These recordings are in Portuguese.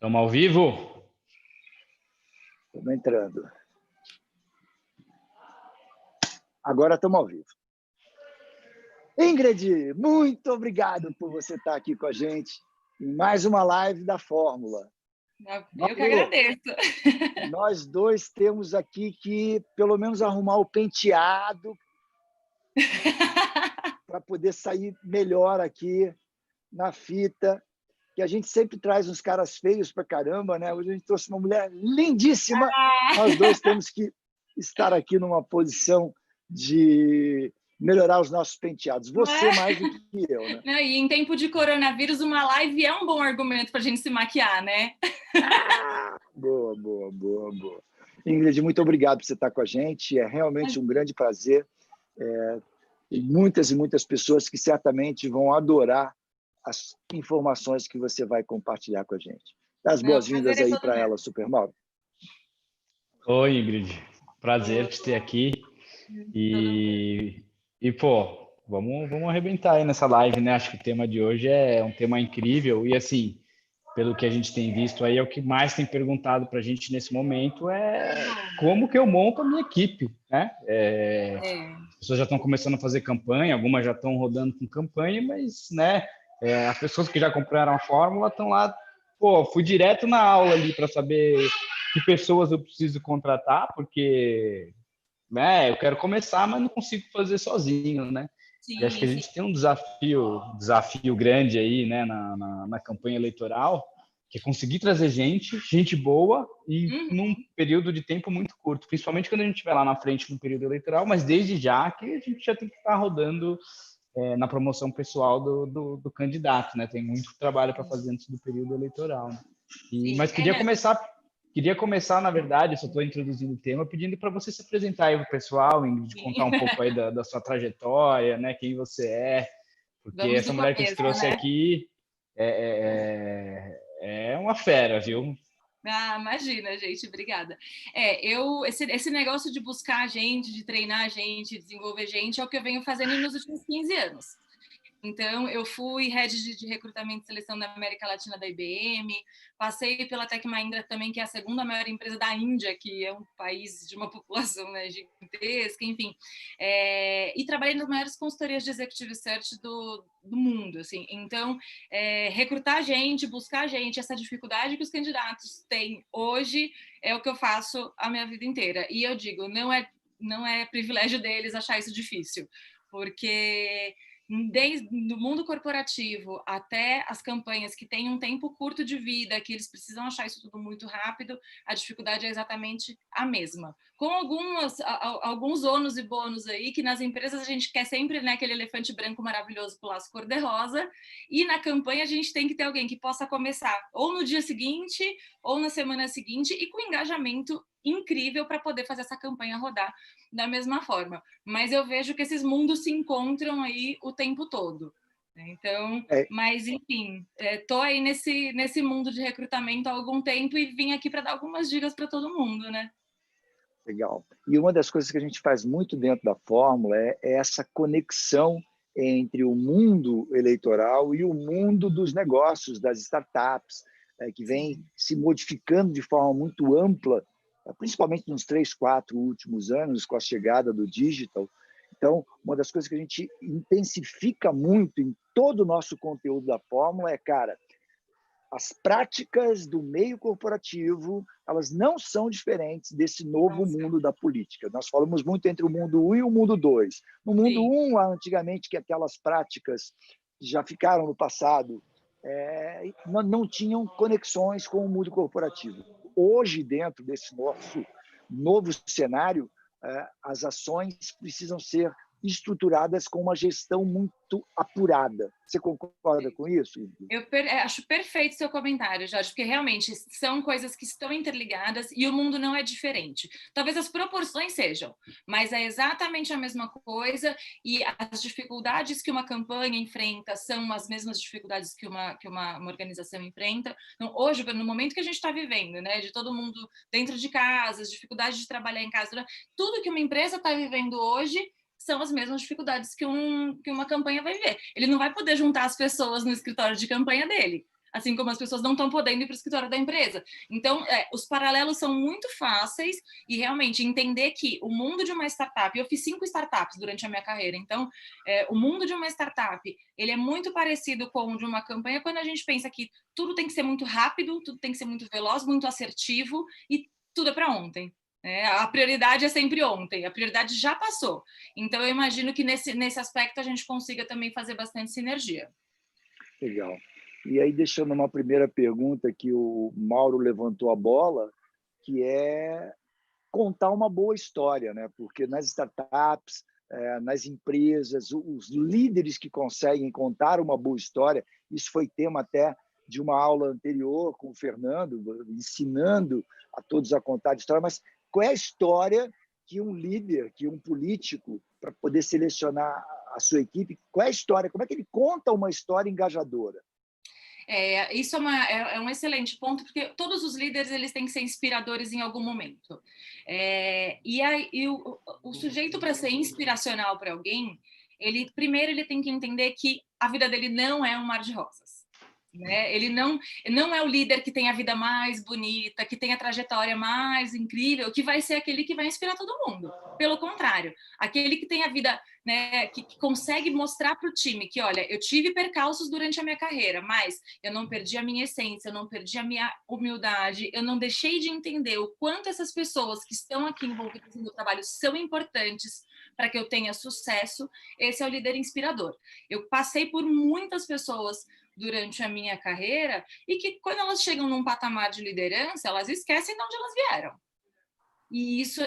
Estamos ao vivo? Estamos entrando. Agora estamos ao vivo. Ingrid, muito obrigado por você estar aqui com a gente em mais uma live da Fórmula. Eu que agradeço. Nós dois temos aqui que, pelo menos, arrumar o penteado para poder sair melhor aqui na fita, que a gente sempre traz uns caras feios para caramba, né? Hoje a gente trouxe uma mulher lindíssima. Nós dois temos que estar aqui numa posição de melhorar os nossos penteados. Você mais do que eu, né? Não, e em tempo de coronavírus, uma live é um bom argumento para a gente se maquiar, né? Boa. Ingrid, muito obrigado por você estar com a gente. É realmente um grande prazer. Tem muitas e muitas pessoas que certamente vão adorar as informações que você vai compartilhar com a gente. Dá as boas-vindas aí para ela, Super Mauro. Oi, Ingrid. Prazer te ter aqui. Pô, vamos arrebentar aí nessa live, né? Acho que o tema de hoje é um tema incrível e, assim, pelo que a gente tem visto aí, é o que mais tem perguntado para a gente nesse momento é como que eu monto a minha equipe, né? As pessoas já estão começando a fazer campanha, algumas já estão rodando com campanha, mas, né, as pessoas que já compraram a fórmula estão lá, pô, fui direto na aula ali para saber que pessoas eu preciso contratar, porque, né, eu quero começar, mas não consigo fazer sozinho, né? Sim, e acho que a gente tem um desafio grande aí, né, na campanha eleitoral, que é conseguir trazer gente boa e num período de tempo muito curto, principalmente quando a gente estiver lá na frente no período eleitoral, mas desde já que a gente já tem que estar rodando na promoção pessoal do candidato, né? Tem muito trabalho para fazer antes do período eleitoral. Né? Mas queria começar, na verdade, só estou introduzindo o tema, pedindo para você se apresentar aí para o pessoal, Ingrid, contar um pouco aí da sua trajetória, né? Quem você é, porque essa mulher que a gente trouxe aqui é uma fera, viu? Ah, imagina, gente, obrigada. Esse negócio de buscar gente, de treinar gente, desenvolver gente, é o que eu venho fazendo nos últimos 15 anos. Então, eu fui head de recrutamento e seleção da América Latina da IBM, passei pela Tech Mahindra também, que é a segunda maior empresa da Índia, que é um país de uma população, né, gigantesca, enfim. E trabalhei nas maiores consultorias de executive search do mundo, assim. Então, recrutar gente, buscar gente, essa dificuldade que os candidatos têm hoje é o que eu faço a minha vida inteira. E eu digo, não é privilégio deles achar isso difícil, porque desde o mundo corporativo até as campanhas que têm um tempo curto de vida, que eles precisam achar isso tudo muito rápido, a dificuldade é exatamente a mesma. Com alguns ônus e bônus aí, que nas empresas a gente quer sempre, né, aquele elefante branco maravilhoso com laço cor-de-rosa, e na campanha a gente tem que ter alguém que possa começar ou no dia seguinte, ou na semana seguinte, e com engajamento incrível para poder fazer essa campanha rodar da mesma forma. Mas eu vejo que esses mundos se encontram aí o tempo todo. Então, mas enfim, tô aí nesse mundo de recrutamento há algum tempo e vim aqui para dar algumas dicas para todo mundo, né? Legal. E uma das coisas que a gente faz muito dentro da Fórmula é essa conexão entre o mundo eleitoral e o mundo dos negócios, das startups, que vem se modificando de forma muito ampla, principalmente nos 3, 4 últimos anos, com a chegada do digital. Então, uma das coisas que a gente intensifica muito em todo o nosso conteúdo da Fórmula é, cara, as práticas do meio corporativo, elas não são diferentes desse novo mundo da política. Nós falamos muito entre o mundo 1 e o mundo 2. No mundo 1, antigamente, que aquelas práticas já ficaram no passado, não tinham conexões com o mundo corporativo. Hoje, dentro desse nosso novo cenário, as ações precisam ser estruturadas com uma gestão muito apurada. Você concorda com isso? Eu acho perfeito seu comentário, Jorge, porque realmente são coisas que estão interligadas e o mundo não é diferente. Talvez as proporções sejam, mas é exatamente a mesma coisa e as dificuldades que uma campanha enfrenta são as mesmas dificuldades que uma organização enfrenta. Então, hoje, no momento que a gente está vivendo, né, de todo mundo dentro de casa, as dificuldades de trabalhar em casa, tudo que uma empresa está vivendo hoje são as mesmas dificuldades que uma campanha vai ver. Ele não vai poder juntar as pessoas no escritório de campanha dele. assim como as pessoas não estão podendo ir para o escritório da empresa. Então, os paralelos são muito fáceis e realmente entender que o mundo de uma startup, eu fiz 5 startups durante a minha carreira, então o mundo de uma startup, ele é muito parecido com o de uma campanha quando a gente pensa que tudo tem que ser muito rápido, tudo tem que ser muito veloz, muito assertivo e tudo é para ontem. A prioridade é sempre ontem, a prioridade já passou. Então, eu imagino que nesse aspecto a gente consiga também fazer bastante sinergia. Legal. E aí, deixando uma primeira pergunta que o Mauro levantou a bola, que é contar uma boa história, né? Porque nas startups, nas empresas, os líderes que conseguem contar uma boa história, isso foi tema até de uma aula anterior com o Fernando, ensinando a todos a contar história, mas qual é a história que um líder, que um político, para poder selecionar a sua equipe, qual é a história? Como é que ele conta uma história engajadora? Isso é um excelente ponto, porque todos os líderes eles têm que ser inspiradores em algum momento. E o sujeito, para ser inspiracional para alguém, primeiro ele tem que entender que a vida dele não é um mar de rosas. Né? Ele não é o líder que tem a vida mais bonita, que tem a trajetória mais incrível, que vai ser aquele que vai inspirar todo mundo. Pelo contrário, aquele que tem a vida, né, que consegue mostrar para o time que, olha, eu tive percalços durante a minha carreira, mas eu não perdi a minha essência, eu não perdi a minha humildade, eu não deixei de entender o quanto essas pessoas que estão aqui envolvidas no meu trabalho são importantes para que eu tenha sucesso. Esse é o líder inspirador. Eu passei por muitas pessoas durante a minha carreira e que quando elas chegam num patamar de liderança, elas esquecem de onde elas vieram. E isso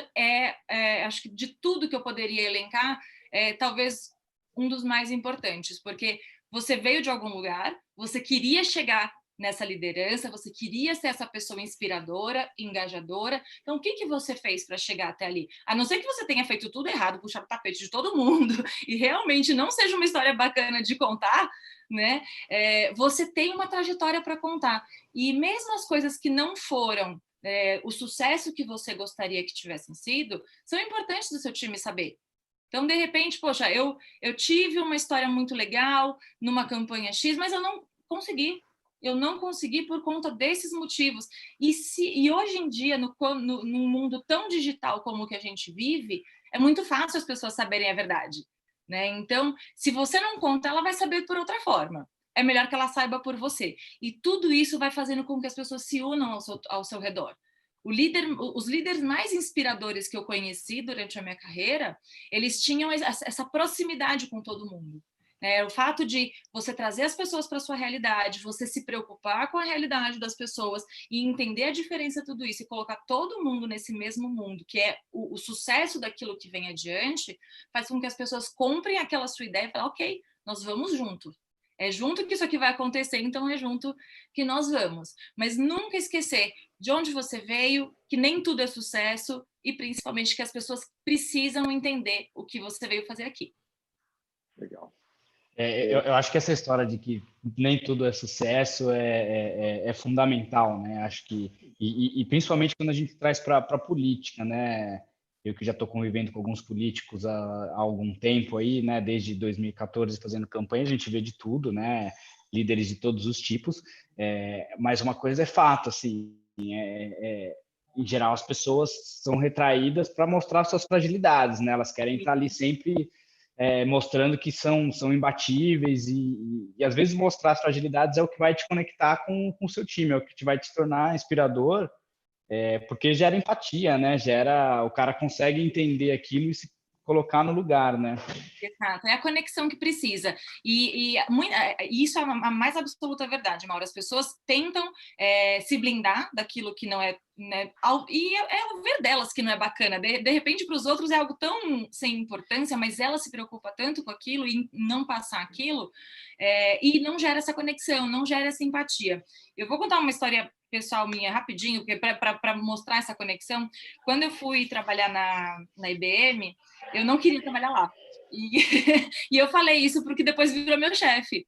acho que de tudo que eu poderia elencar, talvez um dos mais importantes, porque você veio de algum lugar, você queria chegar nessa liderança, você queria ser essa pessoa inspiradora, engajadora. Então, o que você fez para chegar até ali? A não ser que você tenha feito tudo errado, puxar o tapete de todo mundo e realmente não seja uma história bacana de contar, né? Você tem uma trajetória para contar. E mesmo as coisas que não foram o sucesso que você gostaria que tivessem sido, são importantes do seu time saber. Então, de repente, poxa, eu tive uma história muito legal numa campanha X, mas eu não consegui. Eu não consegui por conta desses motivos. E hoje em dia, num mundo tão digital como o que a gente vive, é muito fácil as pessoas saberem a verdade. Né? Então, se você não conta, ela vai saber por outra forma. É melhor que ela saiba por você. E tudo isso vai fazendo com que as pessoas se unam ao seu redor. Os líderes mais inspiradores que eu conheci durante a minha carreira, eles tinham essa proximidade com todo mundo. O fato de você trazer as pessoas para a sua realidade, você se preocupar com a realidade das pessoas e entender a diferença de tudo isso e colocar todo mundo nesse mesmo mundo, que é o sucesso daquilo que vem adiante, faz com que as pessoas comprem aquela sua ideia e falem, ok, nós vamos junto. É junto que isso aqui vai acontecer, então é junto que nós vamos. Mas nunca esquecer de onde você veio, que nem tudo é sucesso e principalmente que as pessoas precisam entender o que você veio fazer aqui. Legal. Eu acho que essa história de que nem tudo é sucesso é fundamental, né? Acho que e principalmente quando a gente traz para a política, né? Eu que já estou convivendo com alguns políticos há algum tempo aí, né? Desde 2014 fazendo campanha, a gente vê de tudo, né? Líderes de todos os tipos. Mas uma coisa é fato, assim, em geral as pessoas são retraídas para mostrar suas fragilidades, né? Elas querem estar ali sempre mostrando que são imbatíveis e às vezes mostrar as fragilidades é o que vai te conectar com o seu time, é o que te vai te tornar inspirador, porque gera empatia, né? O cara consegue entender aquilo e se colocar no lugar, né? Exato, é a conexão que precisa. E isso é a mais absoluta verdade, Mauro. As pessoas tentam se blindar daquilo que não é, né, e o ver delas que não é bacana. De repente, para os outros é algo tão sem importância, mas ela se preocupa tanto com aquilo e não passar aquilo, e não gera essa conexão, não gera essa empatia. Eu vou contar uma história pessoal minha rapidinho, para mostrar essa conexão. Quando eu fui trabalhar na IBM, eu não queria trabalhar lá. E eu falei isso porque depois virou meu chefe.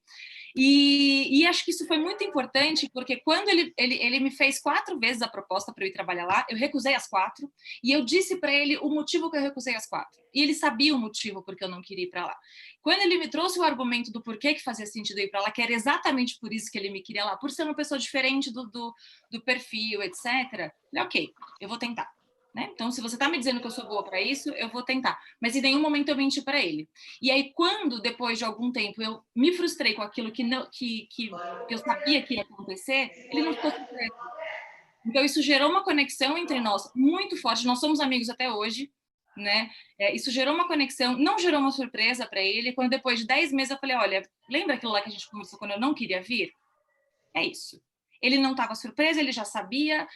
E acho que isso foi muito importante, porque quando ele me fez 4 vezes a proposta para eu ir trabalhar lá, eu recusei as 4, e eu disse para ele o motivo que eu recusei as 4. E ele sabia o motivo porque eu não queria ir para lá. Quando ele me trouxe o argumento do porquê que fazia sentido ir para lá, que era exatamente por isso que ele me queria lá, por ser uma pessoa diferente do perfil, etc., eu falei, ok, eu vou tentar. Né? Então, se você está me dizendo que eu sou boa para isso, eu vou tentar. Mas em nenhum momento eu menti para ele. E aí, quando, depois de algum tempo, eu me frustrei com aquilo que eu sabia que ia acontecer, ele não ficou surpreso. Então, isso gerou uma conexão entre nós muito forte. Nós somos amigos até hoje, né? Isso gerou uma conexão, não gerou uma surpresa para ele. Quando depois de 10 meses eu falei, olha, lembra aquilo lá que a gente conversou quando eu não queria vir? É isso. Ele não estava surpreso, ele já sabia.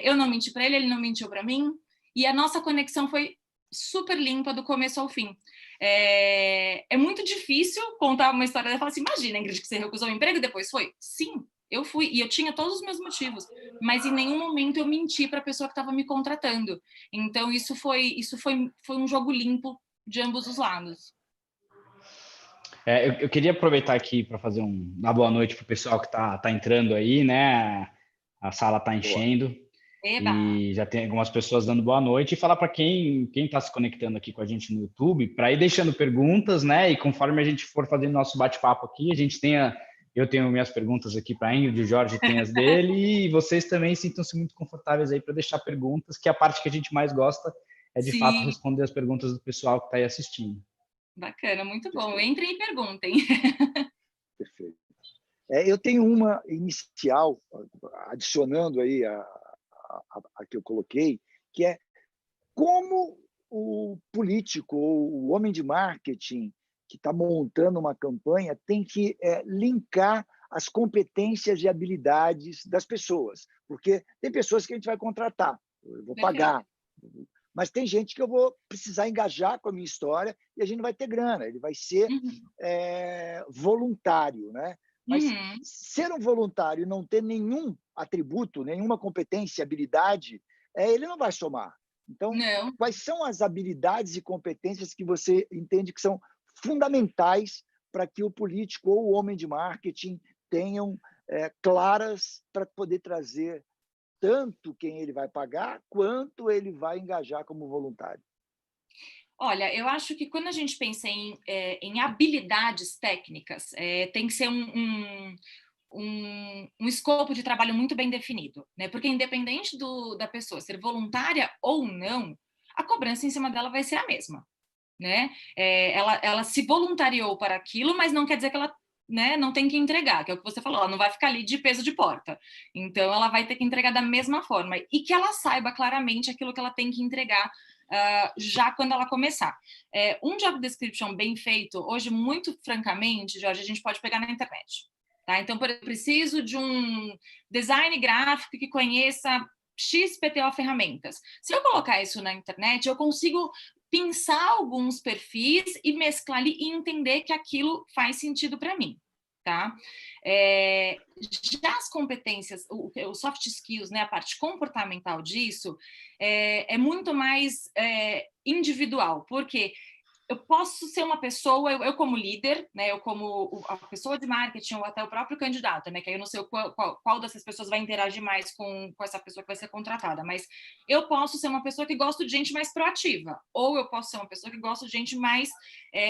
Eu não menti para ele, ele não mentiu para mim. E a nossa conexão foi super limpa do começo ao fim. É muito difícil contar uma história e falar assim, imagina, Ingrid, que você recusou o emprego e depois foi? Sim, eu fui. E eu tinha todos os meus motivos. Mas em nenhum momento eu menti para a pessoa que estava me contratando. Então, isso foi um jogo limpo de ambos os lados. Eu queria aproveitar aqui para fazer uma boa noite para o pessoal que tá entrando aí, né? A sala está enchendo. Eba. E já tem algumas pessoas dando boa noite. E falar para quem está se conectando aqui com a gente no YouTube, para ir deixando perguntas, né? E conforme a gente for fazendo nosso bate-papo aqui, eu tenho minhas perguntas aqui para a Ingrid, o Jorge tem as dele, e vocês também sintam-se muito confortáveis aí para deixar perguntas, que a parte que a gente mais gosta é, de fato, responder as perguntas do pessoal que está aí assistindo. Bacana, muito bom. Entrem e perguntem. Perfeito. Eu tenho uma inicial, adicionando aí a que eu coloquei, que é como o político ou o homem de marketing que está montando uma campanha tem que linkar as competências e habilidades das pessoas, porque tem pessoas que a gente vai contratar, eu vou pagar, mas tem gente que eu vou precisar engajar com a minha história e a gente não vai ter grana, ele vai ser voluntário, né? Mas ser um voluntário e não ter nenhum atributo, nenhuma competência, habilidade, ele não vai somar. Então, quais são as habilidades e competências que você entende que são fundamentais para que o político ou o homem de marketing tenham claras para poder trazer tanto quem ele vai pagar, quanto ele vai engajar como voluntário? Olha, eu acho que quando a gente pensa em habilidades técnicas, tem que ser um escopo de trabalho muito bem definido, né? Porque independente da pessoa ser voluntária ou não, a cobrança em cima dela vai ser a mesma, né? Ela se voluntariou para aquilo, mas não quer dizer que ela, né, não tem que entregar, que é o que você falou, ela não vai ficar ali de peso de porta. Então, ela vai ter que entregar da mesma forma e que ela saiba claramente aquilo que ela tem que entregar já quando ela começar. Um job description bem feito, hoje, muito francamente, Jorge, a gente pode pegar na internet. Tá? Então, eu preciso de um design gráfico que conheça XPTO ferramentas. Se eu colocar isso na internet, eu consigo pensar alguns perfis e mesclar ali e entender que aquilo faz sentido para mim. Tá? Já as competências, os soft skills, né, a parte comportamental disso, é muito mais individual, porque eu posso ser uma pessoa, eu como líder, né, eu como a pessoa de marketing ou até o próprio candidato, né, que aí eu não sei qual dessas pessoas vai interagir mais com essa pessoa que vai ser contratada, mas eu posso ser uma pessoa que gosta de gente mais proativa, ou eu posso ser uma pessoa que gosta de gente mais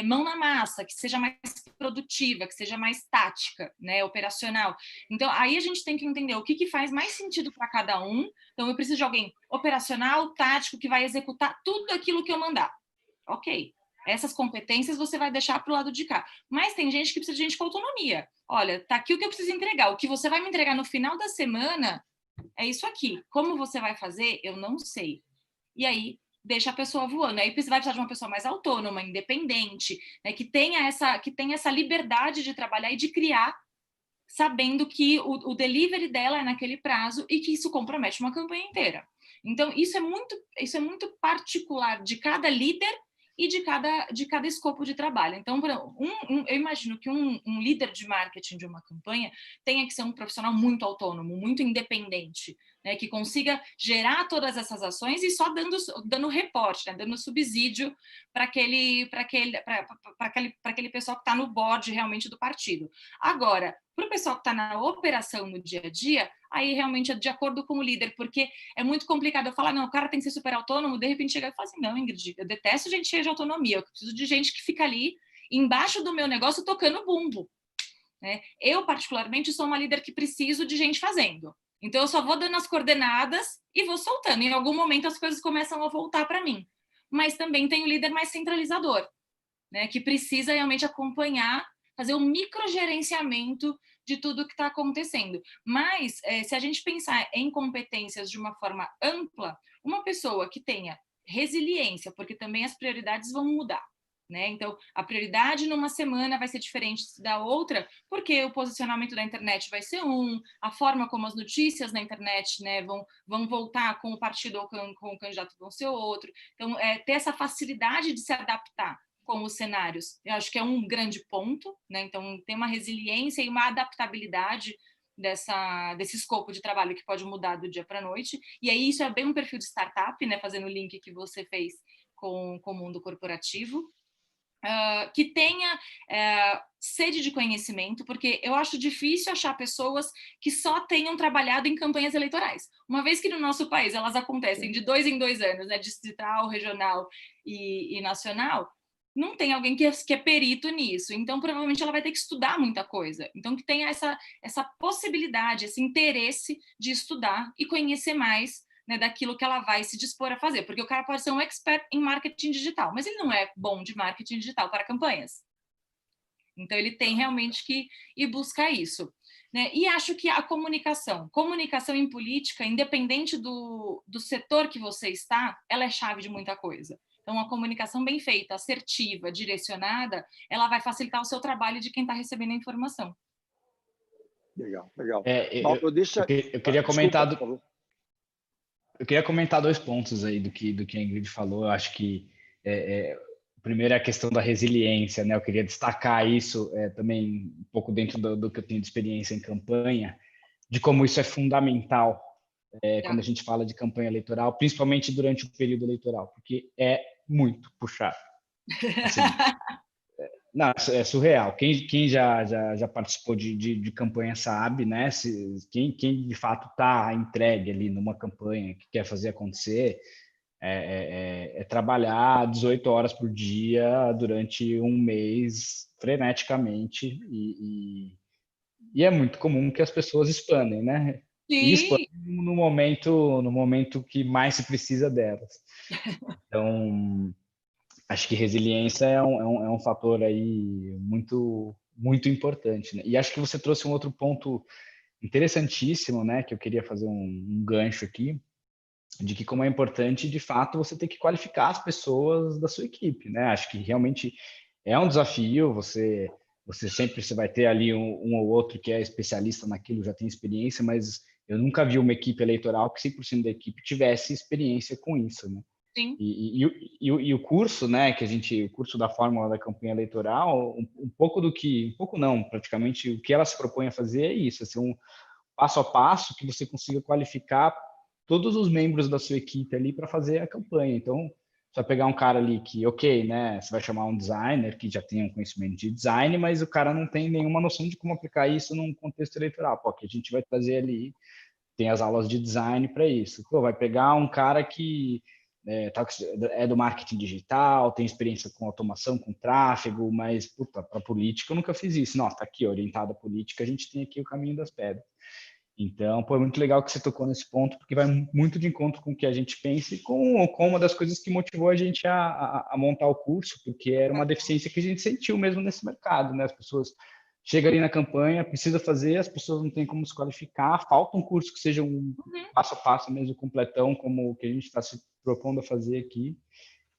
mão na massa, que seja mais produtiva, que seja mais tática, né, operacional. Então, aí a gente tem que entender o que faz mais sentido para cada um. Então, eu preciso de alguém operacional, tático, que vai executar tudo aquilo que eu mandar. Ok. Essas competências você vai deixar para o lado de cá. Mas tem gente que precisa de gente com autonomia. Olha, tá aqui o que eu preciso entregar. O que você vai me entregar no final da semana é isso aqui. Como você vai fazer, eu não sei. E aí, deixa a pessoa voando. Aí você vai precisar de uma pessoa mais autônoma, independente, né, que tenha essa liberdade de trabalhar e de criar, sabendo que o delivery dela é naquele prazo e que isso compromete uma campanha inteira. Então, isso é muito particular de cada líder e de cada escopo de trabalho. Então, eu imagino que um líder de marketing de uma campanha tenha que ser um profissional muito autônomo, muito independente, né, que consiga gerar todas essas ações e só dando reporte, né, dando subsídio para aquele pessoal que está no board realmente do partido. Agora, para o pessoal que está na operação no dia a dia, aí realmente é de acordo com o líder, porque é muito complicado eu falar, não, o cara tem que ser super autônomo, de repente chega e fala assim, não, Ingrid, eu detesto gente cheia de autonomia, eu preciso de gente que fica ali embaixo do meu negócio tocando bumbo. Né? Eu, particularmente, sou uma líder que preciso de gente fazendo. Então, eu só vou dando as coordenadas e vou soltando. Em algum momento, as coisas começam a voltar para mim. Mas também tem o líder mais centralizador, né? Que precisa realmente acompanhar, fazer um microgerenciamento de tudo que está acontecendo. Mas, se a gente pensar em competências de uma forma ampla, uma pessoa que tenha resiliência, porque também as prioridades vão mudar. Né? Então, a prioridade numa semana vai ser diferente da outra, porque o posicionamento da internet vai ser a forma como as notícias na internet, né, vão voltar com o partido ou com o candidato vão ser outro. Então, ter essa facilidade de se adaptar com os cenários, eu acho que é um grande ponto, né? Então, tem uma resiliência e uma adaptabilidade desse escopo de trabalho que pode mudar do dia para a noite. E aí, isso é bem um perfil de startup, né? Fazendo o link que você fez com o mundo corporativo. Que tenha sede de conhecimento, porque eu acho difícil achar pessoas que só tenham trabalhado em campanhas eleitorais. Uma vez que no nosso país elas acontecem de 2 em 2 anos, né, distrital, regional e nacional, não tem alguém que é perito nisso. Então, provavelmente, ela vai ter que estudar muita coisa. Então, que tenha essa possibilidade, esse interesse de estudar e conhecer mais, né, daquilo que ela vai se dispor a fazer, porque o cara pode ser um expert em marketing digital, mas ele não é bom de marketing digital para campanhas. Então, ele tem realmente que ir buscar isso. Né? E acho que a comunicação em política, independente do setor que você está, ela é chave de muita coisa. Então, a comunicação bem feita, assertiva, direcionada, ela vai facilitar o seu trabalho de quem está recebendo a informação. Legal, legal. Eu queria comentar... Desculpa, por favor. Eu queria comentar 2 pontos aí do que a Ingrid falou. Eu acho que o primeiro é a questão da resiliência, né? Eu queria destacar isso também um pouco dentro do que eu tenho de experiência em campanha, de como isso é fundamental quando a gente fala de campanha eleitoral, principalmente durante o período eleitoral, porque é muito puxado. Assim, não, é surreal. Quem já participou de campanha sabe, né? Quem de fato está entregue ali numa campanha que quer fazer acontecer é trabalhar 18 horas por dia durante um mês freneticamente e é muito comum que as pessoas espanem, né? E espanem no momento que mais se precisa delas. Então, acho que resiliência é um fator aí muito, muito importante, né? E acho que você trouxe um outro ponto interessantíssimo, né? Que eu queria fazer um gancho aqui, de que como é importante, de fato, você ter que qualificar as pessoas da sua equipe, né? Acho que realmente é um desafio, você sempre vai ter ali um ou outro que é especialista naquilo, já tem experiência, mas eu nunca vi uma equipe eleitoral que 100% da equipe tivesse experiência com isso, né? Sim. E o curso, né, o curso da fórmula da campanha eleitoral, um pouco não, praticamente o que ela se propõe a fazer é isso, é ser um passo a passo que você consiga qualificar todos os membros da sua equipe ali para fazer a campanha. Então, você vai pegar um cara ali que, ok, né, você vai chamar um designer que já tem um conhecimento de design, mas o cara não tem nenhuma noção de como aplicar isso num contexto eleitoral. Pô, que a gente vai trazer ali, tem as aulas de design para isso. Pô, vai pegar um cara que é do marketing digital, tem experiência com automação, com tráfego, mas, para política eu nunca fiz isso. Não, tá aqui, orientada a política, a gente tem aqui o caminho das pedras. Então, é muito legal que você tocou nesse ponto, porque vai muito de encontro com o que a gente pensa e com uma das coisas que motivou a gente a montar o curso, porque era uma deficiência que a gente sentiu mesmo nesse mercado, né? As pessoas chegam ali na campanha, precisa fazer, as pessoas não têm como se qualificar, falta um curso que seja um passo a passo mesmo, completão, como o que a gente está se propondo a fazer aqui.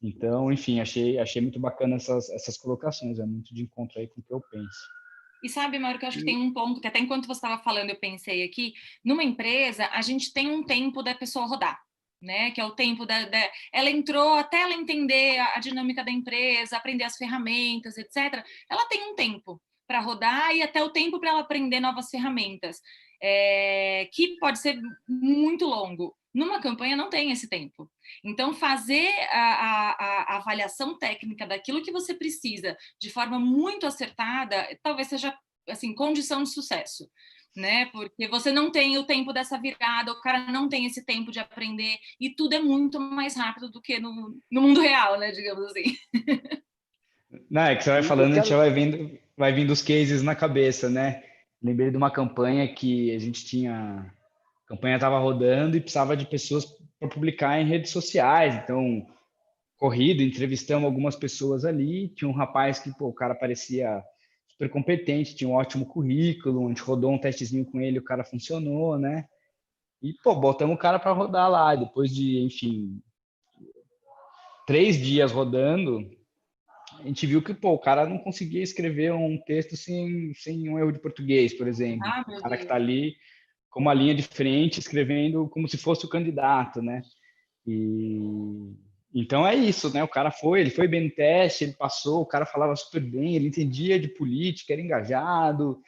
Então, enfim, achei muito bacana essas colocações, é muito de encontro aí com o que eu penso. E sabe, Mauro, que eu acho que tem um ponto que até enquanto você estava falando eu pensei aqui, numa empresa a gente tem um tempo da pessoa rodar. né? Que é o tempo ela entrou até ela entender a dinâmica da empresa, aprender as ferramentas, etc. Ela tem um tempo para rodar e até o tempo para ela aprender novas ferramentas, que pode ser muito longo. Numa campanha não tem esse tempo. Então, fazer a avaliação técnica daquilo que você precisa de forma muito acertada, talvez seja assim, condição de sucesso. Né? Porque você não tem o tempo dessa virada, o cara não tem esse tempo de aprender, e tudo é muito mais rápido do que no mundo real, né? Digamos assim. Não, é que você vai Eu falando, a gente quero... já vai vindo os cases na cabeça, né? Lembrei de uma campanha que a gente tinha, a campanha estava rodando e precisava de pessoas para publicar em redes sociais, então corrido, entrevistamos algumas pessoas ali, tinha um rapaz que, pô, o cara parecia super competente, tinha um ótimo currículo, a gente rodou um testezinho com ele, o cara funcionou, né? E, pô, botamos o cara para rodar lá, depois de, enfim, 3 dias rodando, a gente viu que, pô, o cara não conseguia escrever um texto sem um erro de português, por exemplo. Ah, O meu cara que Deus. está ali com uma linha de frente, escrevendo como se fosse o candidato, né? E então é isso, né? O cara ele foi bem no teste, ele passou, o cara falava super bem, ele entendia de política, era engajado,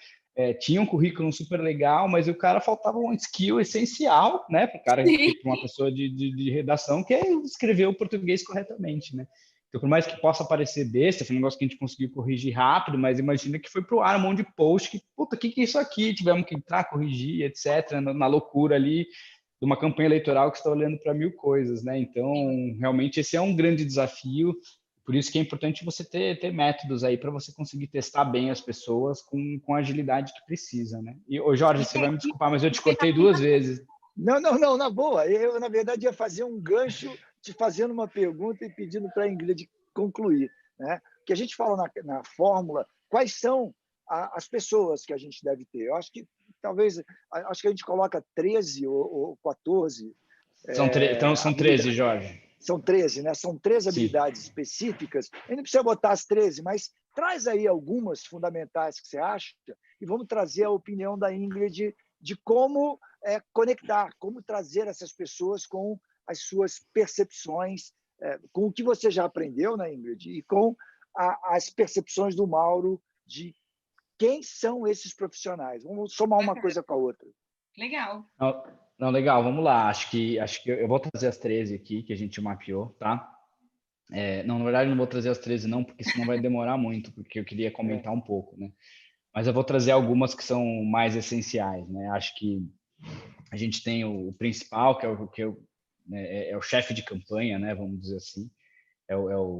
tinha um currículo super legal, mas o cara faltava um skill essencial, né? Para uma pessoa de redação, que é escrever o português corretamente, né? Então, por mais que possa parecer besta, foi um negócio que a gente conseguiu corrigir rápido, mas imagina que foi pro ar um monte de post que, puta, o que é isso aqui? Tivemos que entrar, corrigir, etc., na loucura ali de uma campanha eleitoral que está olhando para 1000 coisas, né? Então, realmente, esse é um grande desafio. Por isso que é importante você ter métodos aí para você conseguir testar bem as pessoas com a agilidade que precisa, né? E, ô Jorge, você vai me desculpar, mas eu te cortei 2 vezes. Não, na boa. Eu, na verdade, ia fazer um gancho te fazendo uma pergunta e pedindo para a Ingrid concluir. Né? Que a gente fala na fórmula, quais são as pessoas que a gente deve ter. Eu acho que talvez acho que a gente coloca 13 ou 14 Então, são 13, habilidades. Jorge. São 13, né? São 13 Sim. habilidades específicas. A gente não precisa botar as 13, mas traz aí algumas fundamentais que você acha e vamos trazer a opinião da Ingrid de como conectar, como trazer essas pessoas com as suas percepções, com o que você já aprendeu, né, Ingrid, e com as percepções do Mauro de quem são esses profissionais. Vamos somar uma coisa com a outra. Legal. Não, legal, vamos lá. Acho que eu vou trazer as 13 aqui que a gente mapeou, tá? Não, na verdade, não vou trazer as 13 não, porque senão vai demorar muito, porque eu queria comentar um pouco, né? Mas eu vou trazer algumas que são mais essenciais, né? Acho que a gente tem o principal, é o chefe de campanha, né? Vamos dizer assim.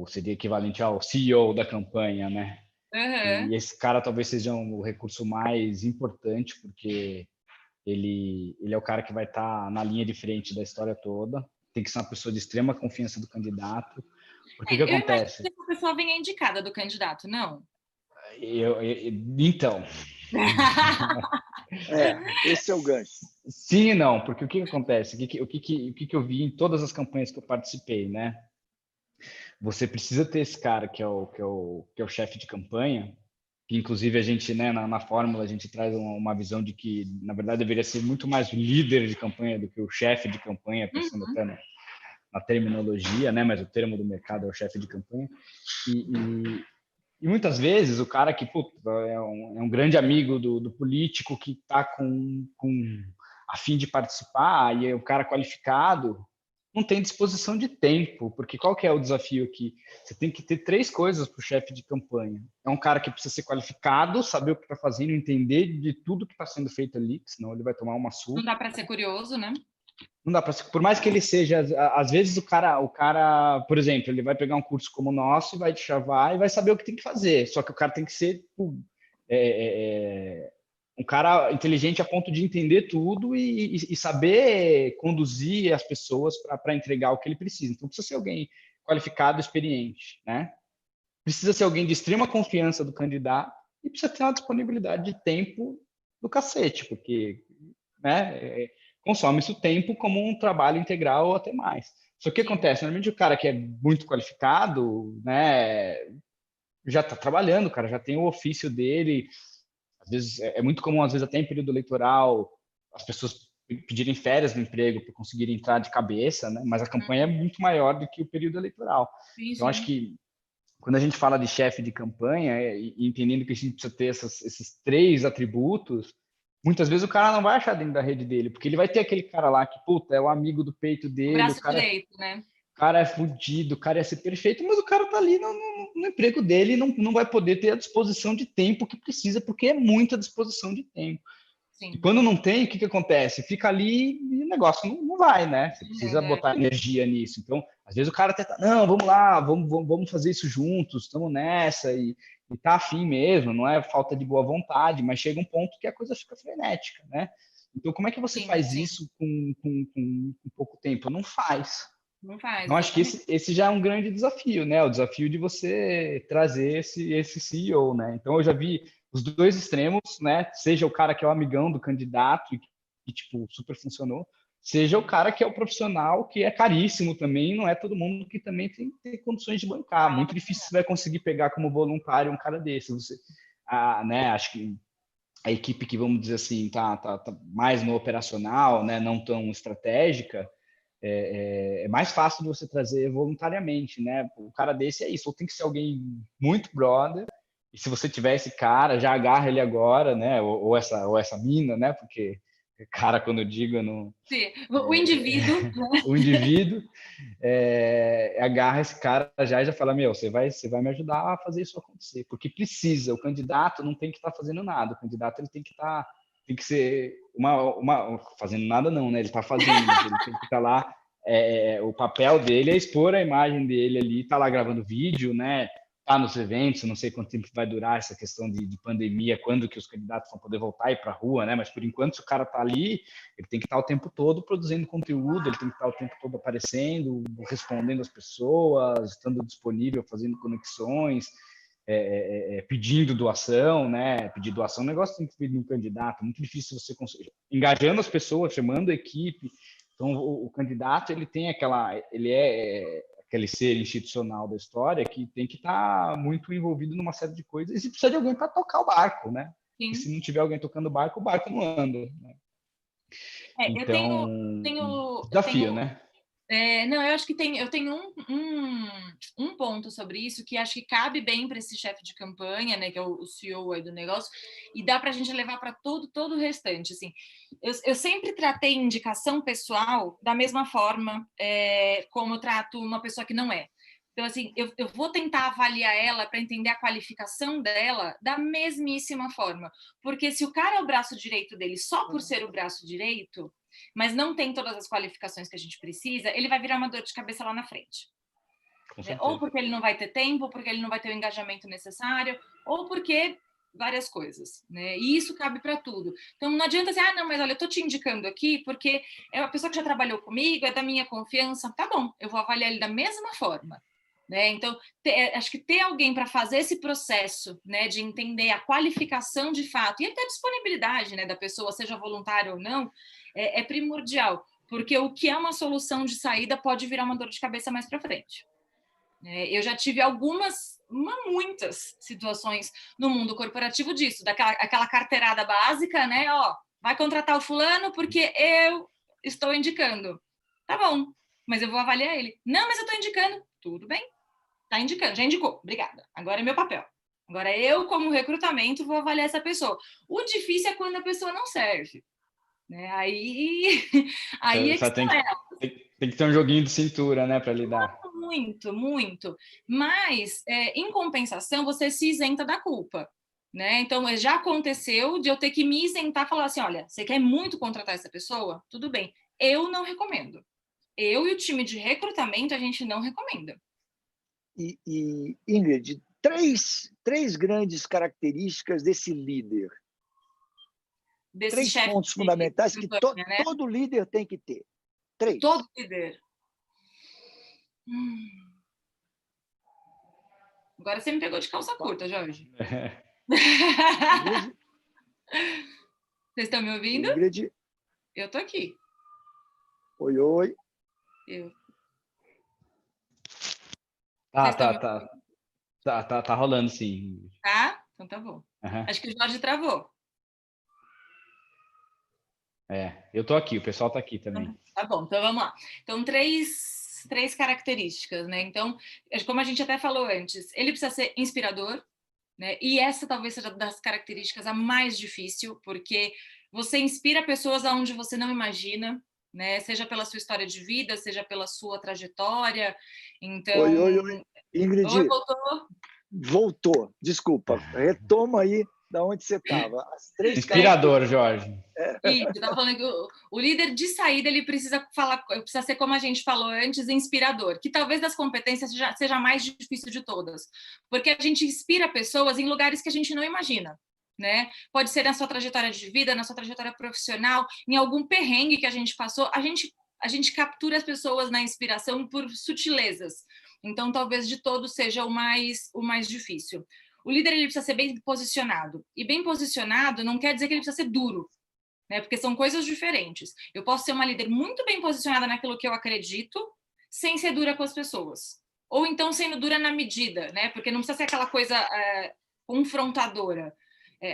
Seria equivalente ao CEO da campanha, né? Uhum. E esse cara talvez seja o recurso mais importante, porque ele é o cara que vai estar na linha de frente da história toda. Tem que ser uma pessoa de extrema confiança do candidato. Porque o que Eu imagino acontece? que a pessoa venha indicada do candidato, não? Então, Esse é o gancho. sim e não, porque o que acontece? O que eu vi em todas as campanhas que eu participei, né? Você precisa ter esse cara que é o chefe de campanha, que inclusive a gente, né, na fórmula, a gente traz uma visão de que, na verdade, deveria ser muito mais o líder de campanha do que o chefe de campanha, pensando até na terminologia, né, mas o termo do mercado é o chefe de campanha. E muitas vezes o cara que é um grande amigo do político que está a fim de participar e é um cara qualificado, não tem disposição de tempo, porque qual que é o desafio aqui? Você tem que ter 3 coisas para o chefe de campanha. É um cara que precisa ser qualificado, saber o que está fazendo, entender de tudo que está sendo feito ali, senão ele vai tomar uma surra. Não dá para ser curioso, né? Não dá para, por mais que ele seja, às vezes o cara, por exemplo, ele vai pegar um curso como o nosso e vai te chavar e vai saber o que tem que fazer. Só que o cara tem que ser um cara inteligente a ponto de entender tudo e saber conduzir as pessoas para entregar o que ele precisa. Então precisa ser alguém qualificado, experiente, né? Precisa ser alguém de extrema confiança do candidato e precisa ter uma disponibilidade de tempo do cacete, porque, né? Consome-se o tempo como um trabalho integral ou até mais. Só que o que acontece? Normalmente o cara que é muito qualificado, né, já está trabalhando, o cara já tem o ofício dele. Às vezes é muito comum, às vezes até em período eleitoral, as pessoas pedirem férias do emprego para conseguir entrar de cabeça, né? Mas a campanha é muito maior do que o período eleitoral. Sim, Então, acho que quando a gente fala de chefe de campanha, e entendendo que a gente precisa ter esses 3 atributos, muitas vezes o cara não vai achar dentro da rede dele, porque ele vai ter aquele cara lá que, puta, é o amigo do peito o dele, braço direito, né? o cara é fudido, o cara ia ser perfeito, mas o cara tá ali no emprego dele e não vai poder ter a disposição de tempo que precisa, porque é muita disposição de tempo. E Sim. quando não tem, o que acontece? Fica ali e o negócio não vai, né? Você precisa botar energia nisso. Então, às vezes o cara até tá, não, vamos lá, vamos fazer isso juntos, estamos nessa, e tá afim mesmo, não é falta de boa vontade, mas chega um ponto que a coisa fica frenética, né? Então, como é que você faz isso com pouco tempo? Não faz. Não faz, Então, acho que esse já é um grande desafio, né? O desafio de você trazer esse CEO, né? Então, eu já vi os 2 extremos, né? Seja o cara que é o amigão do candidato e tipo, super funcionou, seja o cara que é o profissional, que é caríssimo também, não é todo mundo que também tem condições de bancar. Muito difícil você vai conseguir pegar como voluntário um cara desse. Né? Acho que a equipe que, vamos dizer assim, tá mais no operacional, né? Não tão estratégica, é mais fácil de você trazer voluntariamente, né? O cara desse é isso, ou tem que ser alguém muito brother, e se você tiver esse cara, já agarra ele agora, né? Ou essa mina, né? Porque cara, quando eu digo, eu não... Sim, o indivíduo, né? O indivíduo agarra esse cara já e já fala, meu, você vai me ajudar a fazer isso acontecer, porque precisa, o candidato não tem que estar fazendo nada, o candidato ele tem que ser fazendo nada não, né? Ele está fazendo, mas ele tem que estar lá, o papel dele é expor a imagem dele ali, tá lá gravando vídeo, né? Tá nos eventos, não sei quanto tempo vai durar essa questão de pandemia, quando que os candidatos vão poder voltar e ir para a rua, né? Mas por enquanto, se o cara tá ali, ele tem que estar o tempo todo produzindo conteúdo, ele tem que estar o tempo todo aparecendo, respondendo as pessoas, estando disponível, fazendo conexões, pedindo doação, né? Pedir doação, o negócio tem que vir de um candidato, muito difícil você conseguir, engajando as pessoas, chamando a equipe. Então, o candidato, ele tem ele é aquele ser institucional da história que tem que estar muito envolvido numa série de coisas e precisa de alguém para tocar o barco, né? E se não tiver alguém tocando o barco não anda, né? Então, desafio, né? Não, eu acho que eu tenho um ponto sobre isso que acho que cabe bem para esse chefe de campanha, né, que é o CEO aí do negócio, e dá para a gente levar para todo o restante. Assim, eu sempre tratei indicação pessoal da mesma forma como eu trato uma pessoa que não é. Então, assim, eu vou tentar avaliar ela para entender a qualificação dela da mesmíssima forma. Porque se o cara é o braço direito dele só por ser o braço direito, mas não tem todas as qualificações que a gente precisa, ele vai virar uma dor de cabeça lá na frente. Ou porque ele não vai ter tempo, ou porque ele não vai ter o engajamento necessário, ou porque várias coisas, né? E isso cabe para tudo. Então não adianta dizer, não, mas olha, eu tô te indicando aqui porque é uma pessoa que já trabalhou comigo, é da minha confiança, tá bom, eu vou avaliar ele da mesma forma. Né? Então, acho que ter alguém para fazer esse processo, né, de entender a qualificação de fato e até a disponibilidade, né, da pessoa, seja voluntária ou não, é primordial, porque o que é uma solução de saída pode virar uma dor de cabeça mais para frente. Eu já tive muitas situações no mundo corporativo disso, aquela carteirada básica, né? Ó, vai contratar o fulano porque eu estou indicando. Tá bom, mas eu vou avaliar ele. Não, mas eu estou indicando. Tudo bem, tá indicando, já indicou, obrigada. Agora é meu papel. Agora eu, como recrutamento, vou avaliar essa pessoa. O difícil é quando a pessoa não serve. Né? Aí é que tem que ter um joguinho de cintura, né, para lidar. Muito. Mas, em compensação, você se isenta da culpa. Né? Então, já aconteceu de eu ter que me isentar e falar assim, olha, você quer muito contratar essa pessoa? Tudo bem. Eu não recomendo. Eu e o time de recrutamento, a gente não recomenda. E Ingrid, três grandes características desse líder. Três pontos fundamentais que né? Todo líder tem que ter. 3. Todo líder. Agora você me pegou de calça curta, Jorge. Vocês estão me ouvindo? Ingrid. Eu estou aqui. Oi. Tá rolando, sim. Tá? Então tá bom. Uhum. Acho que o Jorge travou. Eu tô aqui, o pessoal tá aqui também. Tá bom, então vamos lá. Então, três características, né? Então, como a gente até falou antes, ele precisa ser inspirador, né? E essa talvez seja das características a mais difícil, porque você inspira pessoas aonde você não imagina, né? Seja pela sua história de vida, seja pela sua trajetória. Então, Oi. Ingrid, oi, voltou? voltou. Desculpa, retoma aí da onde você estava. As três Inspirador, Jorge. Isso, eu estava falando que o líder de saída ele precisa ser, como a gente falou antes, inspirador, que talvez das competências seja a mais difícil de todas, porque a gente inspira pessoas em lugares que a gente não imagina. Né? Pode ser na sua trajetória de vida, na sua trajetória profissional, em algum perrengue que a gente passou, a gente captura as pessoas na inspiração por sutilezas. Então, talvez de todos seja o mais difícil. O líder ele precisa ser bem posicionado. E bem posicionado não quer dizer que ele precisa ser duro, né? Porque são coisas diferentes. Eu posso ser uma líder muito bem posicionada naquilo que eu acredito, sem ser dura com as pessoas. Ou então sendo dura na medida, né? Porque não precisa ser aquela coisa confrontadora.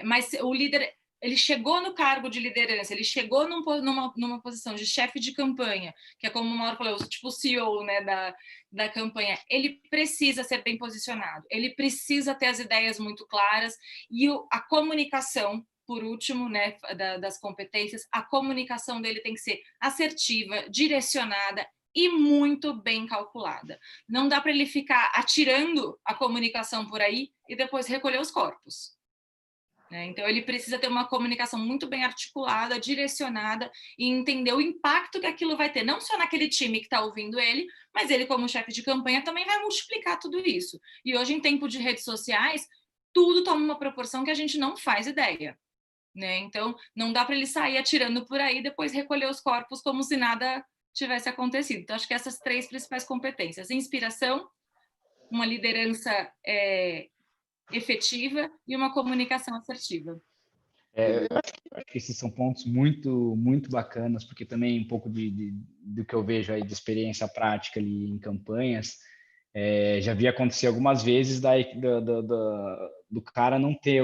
Mas o líder, ele chegou no cargo de liderança, ele chegou numa posição de chefe de campanha, que é como o Mauro falou, tipo o CEO, né, da campanha. Ele precisa ser bem posicionado, ele precisa ter as ideias muito claras e a comunicação, por último, né, das competências, a comunicação dele tem que ser assertiva, direcionada e muito bem calculada. Não dá para ele ficar atirando a comunicação por aí e depois recolher os corpos. Então, ele precisa ter uma comunicação muito bem articulada, direcionada e entender o impacto que aquilo vai ter, não só naquele time que está ouvindo ele, mas ele, como chefe de campanha, também vai multiplicar tudo isso. E hoje, em tempo de redes sociais, tudo toma uma proporção que a gente não faz ideia. Né? Então, não dá para ele sair atirando por aí e depois recolher os corpos como se nada tivesse acontecido. Então, acho que essas três principais competências: inspiração, uma liderança efetiva e uma comunicação assertiva. Eu acho que esses são pontos muito, muito bacanas, porque também um pouco do que eu vejo aí de experiência prática ali em campanhas, já vi acontecer algumas vezes do cara não ter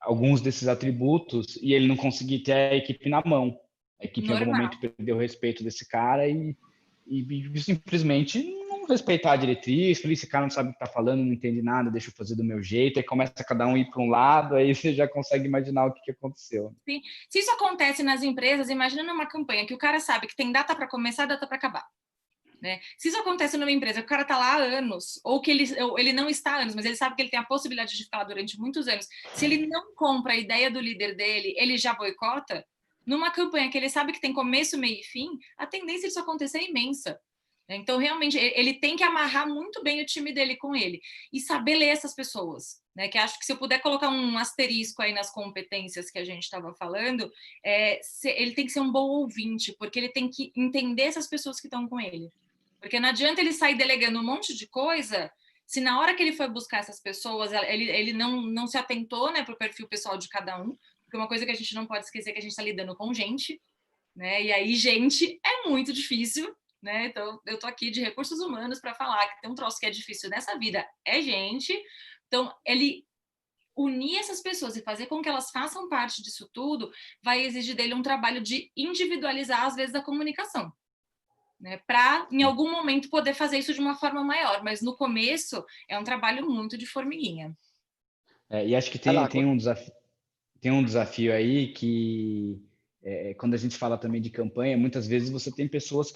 alguns desses atributos e ele não conseguir ter a equipe na mão. A equipe Normal. em algum momento perdeu o respeito desse cara e simplesmente não respeitar a diretriz, esse cara não sabe o que está falando, não entende nada, deixa eu fazer do meu jeito, aí começa cada um ir para um lado, aí você já consegue imaginar o que aconteceu. Sim. Se isso acontece nas empresas, imagina numa campanha que o cara sabe que tem data para começar e data para acabar. Né? Se isso acontece numa empresa que o cara está lá há anos, ou que ele não está há anos, mas ele sabe que ele tem a possibilidade de ficar lá durante muitos anos, se ele não compra a ideia do líder dele, ele já boicota, numa campanha que ele sabe que tem começo, meio e fim, a tendência disso acontecer é imensa. Então, realmente, ele tem que amarrar muito bem o time dele com ele e saber ler essas pessoas. Né? Que acho que se eu puder colocar um asterisco aí nas competências que a gente estava falando, ele tem que ser um bom ouvinte, porque ele tem que entender essas pessoas que estão com ele. Porque não adianta ele sair delegando um monte de coisa se na hora que ele foi buscar essas pessoas, ele não se atentou, né, para o perfil pessoal de cada um, porque uma coisa que a gente não pode esquecer é que a gente está lidando com gente, né, e aí gente é muito difícil, né, então eu tô aqui de recursos humanos para falar que tem um troço que é difícil nessa vida, é gente, então ele unir essas pessoas e fazer com que elas façam parte disso tudo vai exigir dele um trabalho de individualizar, às vezes, a comunicação. Né, para em algum momento poder fazer isso de uma forma maior, mas no começo é um trabalho muito de formiguinha. E acho que tem um desafio aí que quando a gente fala também de campanha, muitas vezes você tem pessoas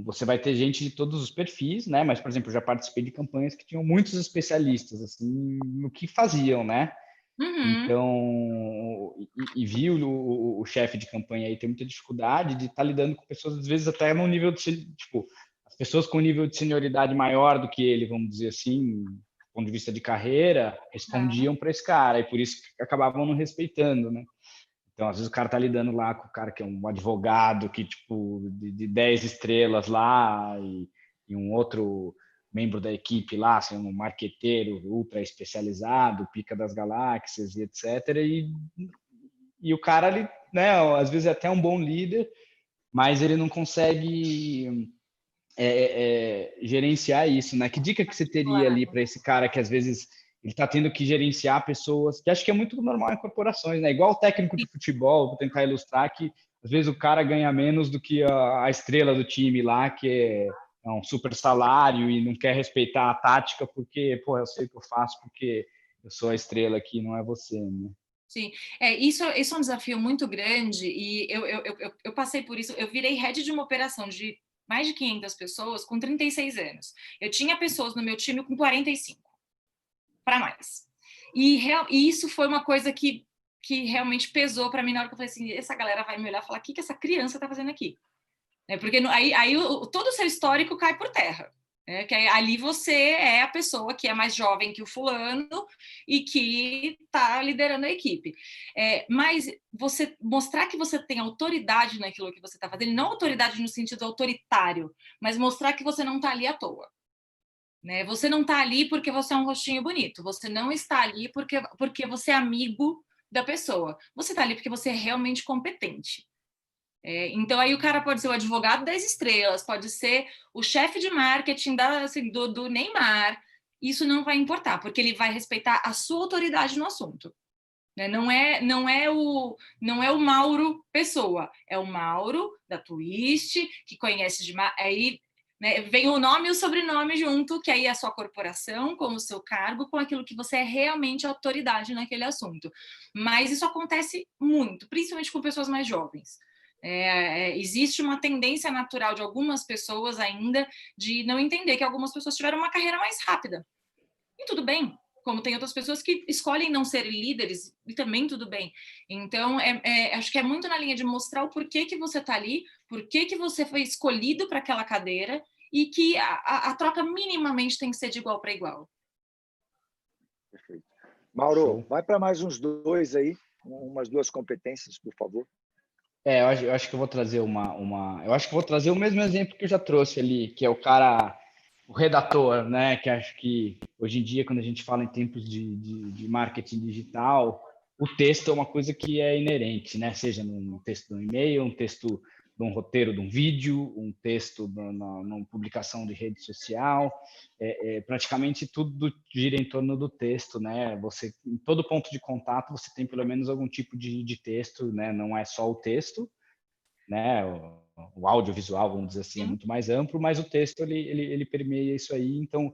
você vai ter gente de todos os perfis, né? Mas, por exemplo, eu já participei de campanhas que tinham muitos especialistas assim no que faziam, né? Uhum. Então, e viu o chefe de campanha aí ter muita dificuldade de estar lidando com pessoas, às vezes, até no nível de, tipo, as pessoas com nível de senioridade maior do que ele, vamos dizer assim, do ponto de vista de carreira, respondiam para esse cara, e por isso que acabavam não respeitando, né? Então, às vezes, o cara tá lidando lá com o cara que é um advogado que, tipo, de 10 estrelas lá, e um outro membro da equipe lá, assim, um marqueteiro ultra especializado, pica das galáxias e etc. E o cara, ele, né, às vezes é até um bom líder, mas ele não consegue gerenciar isso, né? Que dica que você teria ali para esse cara que às vezes ele está tendo que gerenciar pessoas, que acho que é muito normal em corporações, né? Igual o técnico de futebol, vou tentar ilustrar que às vezes o cara ganha menos do que a estrela do time lá, que é um super salário e não quer respeitar a tática porque, pô, eu sei o que eu faço porque eu sou a estrela aqui, não é você, né? Sim, isso é um desafio muito grande e eu passei por isso. Eu virei head de uma operação de mais de 500 pessoas com 36 anos. Eu tinha pessoas no meu time com 45, para mais. E isso foi uma coisa que realmente pesou para mim na hora que eu falei assim, essa galera vai me olhar e falar, o que essa criança está fazendo aqui? Porque aí todo o seu histórico cai por terra. Que ali você é a pessoa que é mais jovem que o fulano e que está liderando a equipe. Mas você mostrar que você tem autoridade naquilo que você está fazendo, não autoridade no sentido autoritário, mas mostrar que você não está ali à toa. Né? Você não está ali porque você é um rostinho bonito, você não está ali porque você é amigo da pessoa, você está ali porque você é realmente competente. Então aí o cara pode ser o advogado das estrelas, pode ser o chefe de marketing do Neymar, isso não vai importar, porque ele vai respeitar a sua autoridade no assunto. Né? Não é o Mauro Pessoa, é o Mauro da Twist, que conhece de aí, né, vem o nome e o sobrenome junto, que aí é a sua corporação, com o seu cargo, com aquilo que você é realmente autoridade naquele assunto. Mas isso acontece muito, principalmente com pessoas mais jovens. Existe uma tendência natural de algumas pessoas ainda de não entender que algumas pessoas tiveram uma carreira mais rápida. E tudo bem, como tem outras pessoas que escolhem não ser líderes, e também tudo bem. Então, acho que é muito na linha de mostrar o porquê que você está ali, porquê que você foi escolhido para aquela cadeira, e que a troca minimamente tem que ser de igual para igual. Perfeito. Mauro, vai para mais uns dois aí, umas duas competências, por favor. Eu acho que eu vou trazer eu acho que vou trazer o mesmo exemplo que eu já trouxe ali, que é o cara, o redator, né? Que acho que hoje em dia, quando a gente fala em tempos de marketing digital, o texto é uma coisa que é inerente, né? Seja num texto de um e-mail, um texto de um roteiro de um vídeo, um texto numa publicação de rede social, praticamente tudo gira em torno do texto, né? Você, em todo ponto de contato, você tem pelo menos algum tipo de texto, né? Não é só o texto, né? O audiovisual, vamos dizer assim, é muito mais amplo, mas o texto ele permeia isso aí. Então,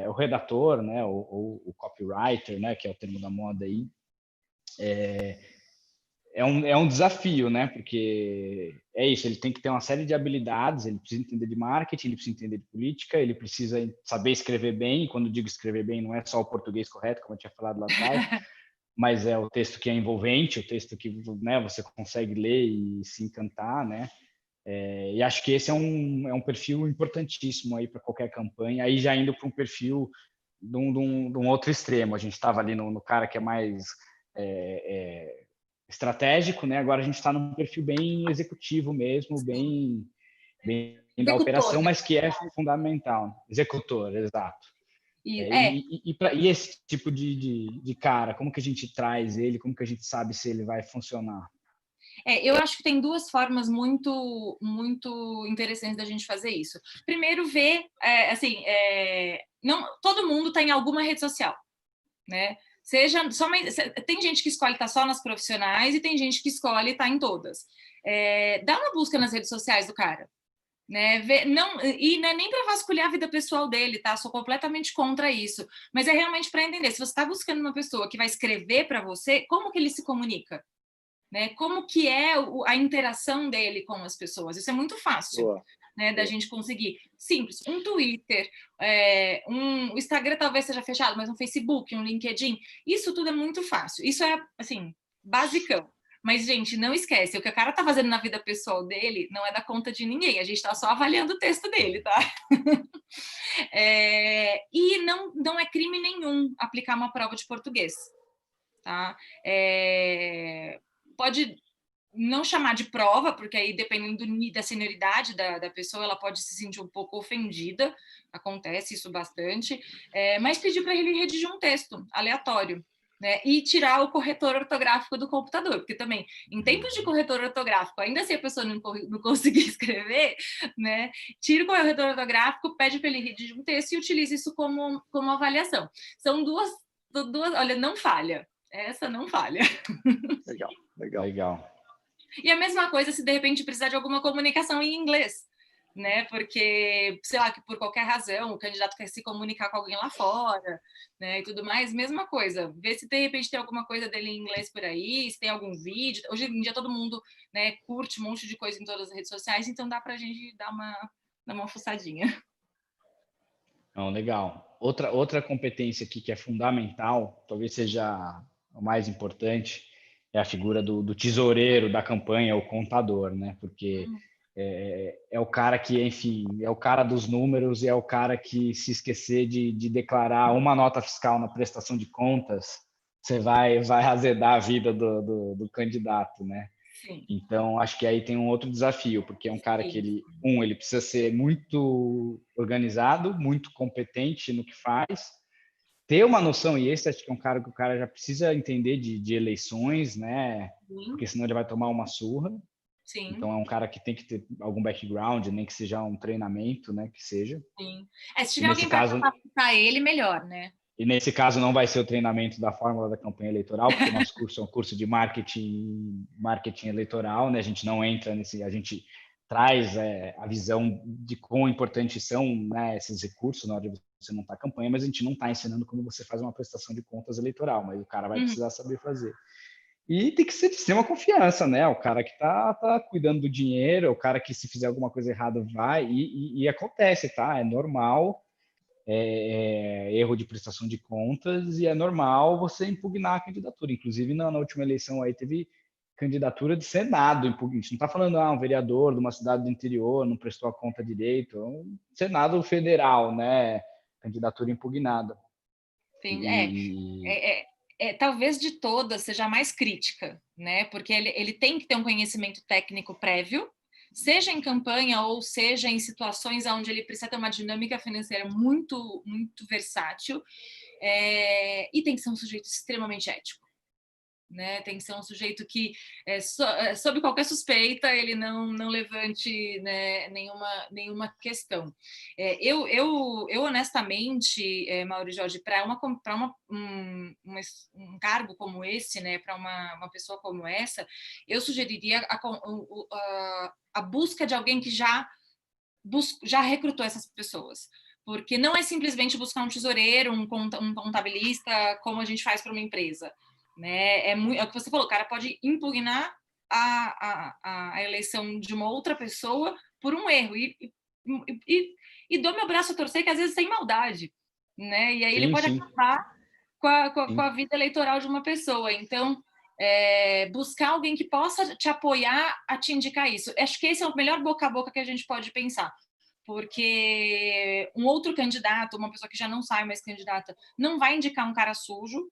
o redator, né? O copywriter, né? Que é o termo da moda aí, é um desafio, né? Porque é isso, ele tem que ter uma série de habilidades, ele precisa entender de marketing, ele precisa entender de política, ele precisa saber escrever bem, e quando digo escrever bem, não é só o português correto, como eu tinha falado lá atrás, mas é o texto que é envolvente, o texto que, né, você consegue ler e se encantar, né? E acho que esse é um perfil importantíssimo aí para qualquer campanha, aí já indo para um perfil de um outro extremo. A gente estava ali no cara que é mais estratégico, né? Agora a gente está num perfil bem executivo mesmo, bem da operação, mas que é fundamental. Executor, exato. E esse tipo de cara, como que a gente traz ele, como que a gente sabe se ele vai funcionar? Eu acho que tem duas formas muito, muito interessantes da gente fazer isso. Primeiro, ver, não, todo mundo está em alguma rede social, né? Tem gente que escolhe estar só nas profissionais e tem gente que escolhe estar em todas. Dá uma busca nas redes sociais do cara. Né? E não é nem para vasculhar a vida pessoal dele, tá? Sou completamente contra isso. Mas é realmente para entender. Se você está buscando uma pessoa que vai escrever para você, como que ele se comunica? Né? Como que é a interação dele com as pessoas? Isso é muito fácil. Né, da gente conseguir. Simples. Um Twitter, o Instagram talvez seja fechado, mas um Facebook, um LinkedIn, isso tudo é muito fácil. Isso é, assim, basicão. Mas, gente, não esquece, o que o cara tá fazendo na vida pessoal dele não é da conta de ninguém, a gente tá só avaliando o texto dele, tá? E não é crime nenhum aplicar uma prova de português, tá? Pode não chamar de prova, porque aí, dependendo da senioridade da pessoa, ela pode se sentir um pouco ofendida, acontece isso bastante, mas pedir para ele redigir um texto aleatório, né? E tirar o corretor ortográfico do computador, porque também, em tempos de corretor ortográfico, ainda se a pessoa não conseguir escrever, né? Tira o corretor ortográfico, pede para ele redigir um texto e utilize isso como avaliação. São duas duas, olha, não falha. Essa não falha. Legal, legal. Legal. E a mesma coisa se de repente precisar de alguma comunicação em inglês, né? Porque, sei lá, que por qualquer razão o candidato quer se comunicar com alguém lá fora, né? E tudo mais, mesma coisa. Ver se de repente tem alguma coisa dele em inglês por aí, se tem algum vídeo. Hoje em dia todo mundo, né, curte um monte de coisa em todas as redes sociais, então dá pra gente dar uma fuçadinha. Não, legal. Outra competência aqui que é fundamental, talvez seja o mais importante, é a figura do tesoureiro da campanha, o contador, né? Porque é o cara que, enfim, é o cara dos números e é o cara que, se esquecer de declarar uma nota fiscal na prestação de contas, você vai azedar a vida do candidato, né? Sim. Então, acho que aí tem um outro desafio, porque é um cara que ele precisa ser muito organizado, muito competente no que faz, ter uma noção, e esse acho que é um cara que o cara já precisa entender de eleições, né? Porque senão ele vai tomar uma surra. Sim. Então, é um cara que tem que ter algum background, nem que seja um treinamento, né? Que seja. Sim. Se tiver alguém para capacitar ele, melhor, né? E nesse caso não vai ser o treinamento da fórmula da campanha eleitoral, porque o nosso curso é um curso de marketing eleitoral, né? A gente não entra nesse, a gente traz a visão de quão importantes são, né, esses recursos na hora de você montar a campanha, mas a gente não está ensinando como você faz uma prestação de contas eleitoral, mas o cara vai precisar saber fazer. E tem que ser de extrema confiança, né? O cara que tá cuidando do dinheiro, o cara que se fizer alguma coisa errada vai, e acontece, tá? É normal. Erro de prestação de contas e é normal você impugnar a candidatura. Inclusive, na última eleição aí teve candidatura de Senado. A gente não está falando um vereador de uma cidade do interior não prestou a conta direito. É um Senado federal, né? Candidatura impugnada. Sim, talvez de todas seja a mais crítica, né? Porque ele tem que ter um conhecimento técnico prévio, seja em campanha ou seja em situações onde ele precisa ter uma dinâmica financeira muito, muito versátil, e tem que ser um sujeito extremamente ético. Né? Tem que ser um sujeito que, sob qualquer suspeita, ele não levante, né, nenhuma questão. Eu honestamente, Mauro e Jorge, para um cargo como esse, né, para uma pessoa como essa, eu sugeriria a busca de alguém que já recrutou essas pessoas. Porque não é simplesmente buscar um tesoureiro, um contabilista, como a gente faz para uma empresa. Né? É o que você falou, o cara pode impugnar a eleição de uma outra pessoa por um erro e dou meu braço a torcer que às vezes sem maldade, né? E aí ele pode acabar com a vida eleitoral de uma pessoa. Então, buscar alguém que possa te apoiar a te indicar isso. Acho que esse é o melhor boca a boca que a gente pode pensar. Porque um outro candidato, uma pessoa que já não sai mais candidata, não vai indicar um cara sujo,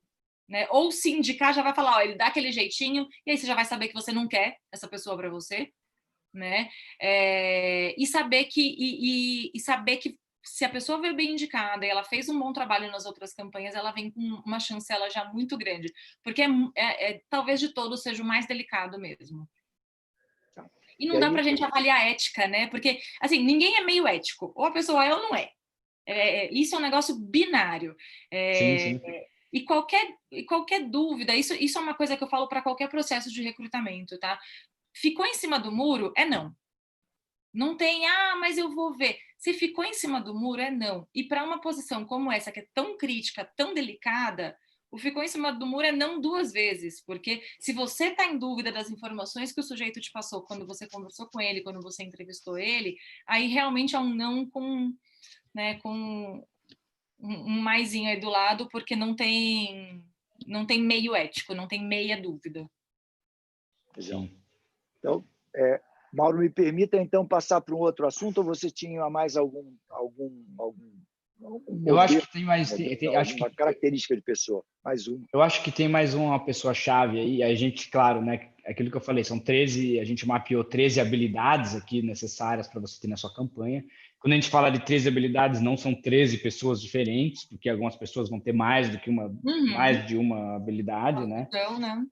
né? Ou se indicar, já vai falar, ó, ele dá aquele jeitinho, e aí você já vai saber que você não quer essa pessoa para você, né? E saber que se a pessoa veio bem indicada e ela fez um bom trabalho nas outras campanhas, ela vem com uma chancela já muito grande, porque talvez de todos seja o mais delicado mesmo. E não dá para a gente avaliar a ética, né? Porque, assim, ninguém é meio ético. Ou a pessoa é ou não é. Isso é um negócio binário. Sim. E qualquer dúvida, isso é uma coisa que eu falo para qualquer processo de recrutamento, tá? Ficou em cima do muro, é não. Não tem, mas eu vou ver. Se ficou em cima do muro, é não. E para uma posição como essa, que é tão crítica, tão delicada, o ficou em cima do muro é não duas vezes. Porque se você está em dúvida das informações que o sujeito te passou quando você conversou com ele, quando você entrevistou ele, aí realmente é um não com um maisinho aí do lado, porque não tem meio ético, não tem meia dúvida. Sim. Então, Mauro, me permita então passar para um outro assunto, ou você tinha mais algum eu acho que tem mais uma característica de pessoa, mais uma. Eu acho que tem mais uma pessoa-chave aí. A gente, claro, né? Aquilo que eu falei, são 13, a gente mapeou 13 habilidades aqui necessárias para você ter na sua campanha. Quando a gente fala de 13 habilidades, não são 13 pessoas diferentes, porque algumas pessoas vão ter mais do que mais de uma habilidade, né? Então, né?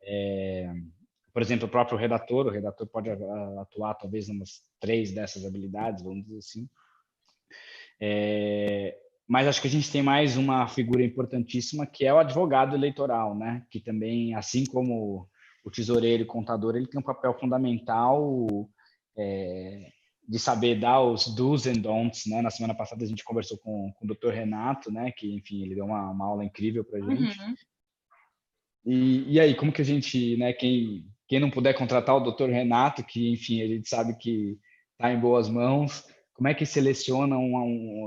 Por exemplo, o próprio redator, pode atuar talvez em umas 3 dessas habilidades, vamos dizer assim. Mas acho que a gente tem mais uma figura importantíssima, que é o advogado eleitoral, né? Que também, assim como o tesoureiro e contador, ele tem um papel fundamental de saber dar os do's and don'ts, né? Na semana passada a gente conversou com o Dr. Renato, né? Que, enfim, ele deu uma aula incrível para a gente. Uhum. E aí, como que a gente, né? Quem não puder contratar o Dr. Renato, que, enfim, a gente sabe que está em boas mãos, como é que seleciona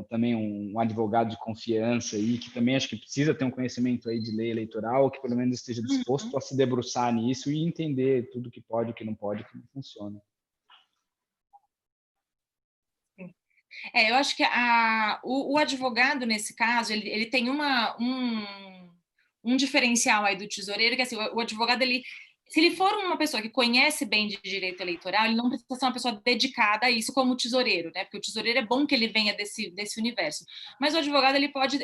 também um advogado de confiança aí, que também acho que precisa ter um conhecimento aí de lei eleitoral, que pelo menos esteja disposto a se debruçar nisso e entender tudo que pode, o que não pode, o que não funciona. Eu acho que o advogado, nesse caso, ele tem um diferencial aí do tesoureiro, que assim, o advogado, se ele for uma pessoa que conhece bem de direito eleitoral, ele não precisa ser uma pessoa dedicada a isso como tesoureiro, né? Porque o tesoureiro é bom que ele venha desse universo. Mas o advogado, ele pode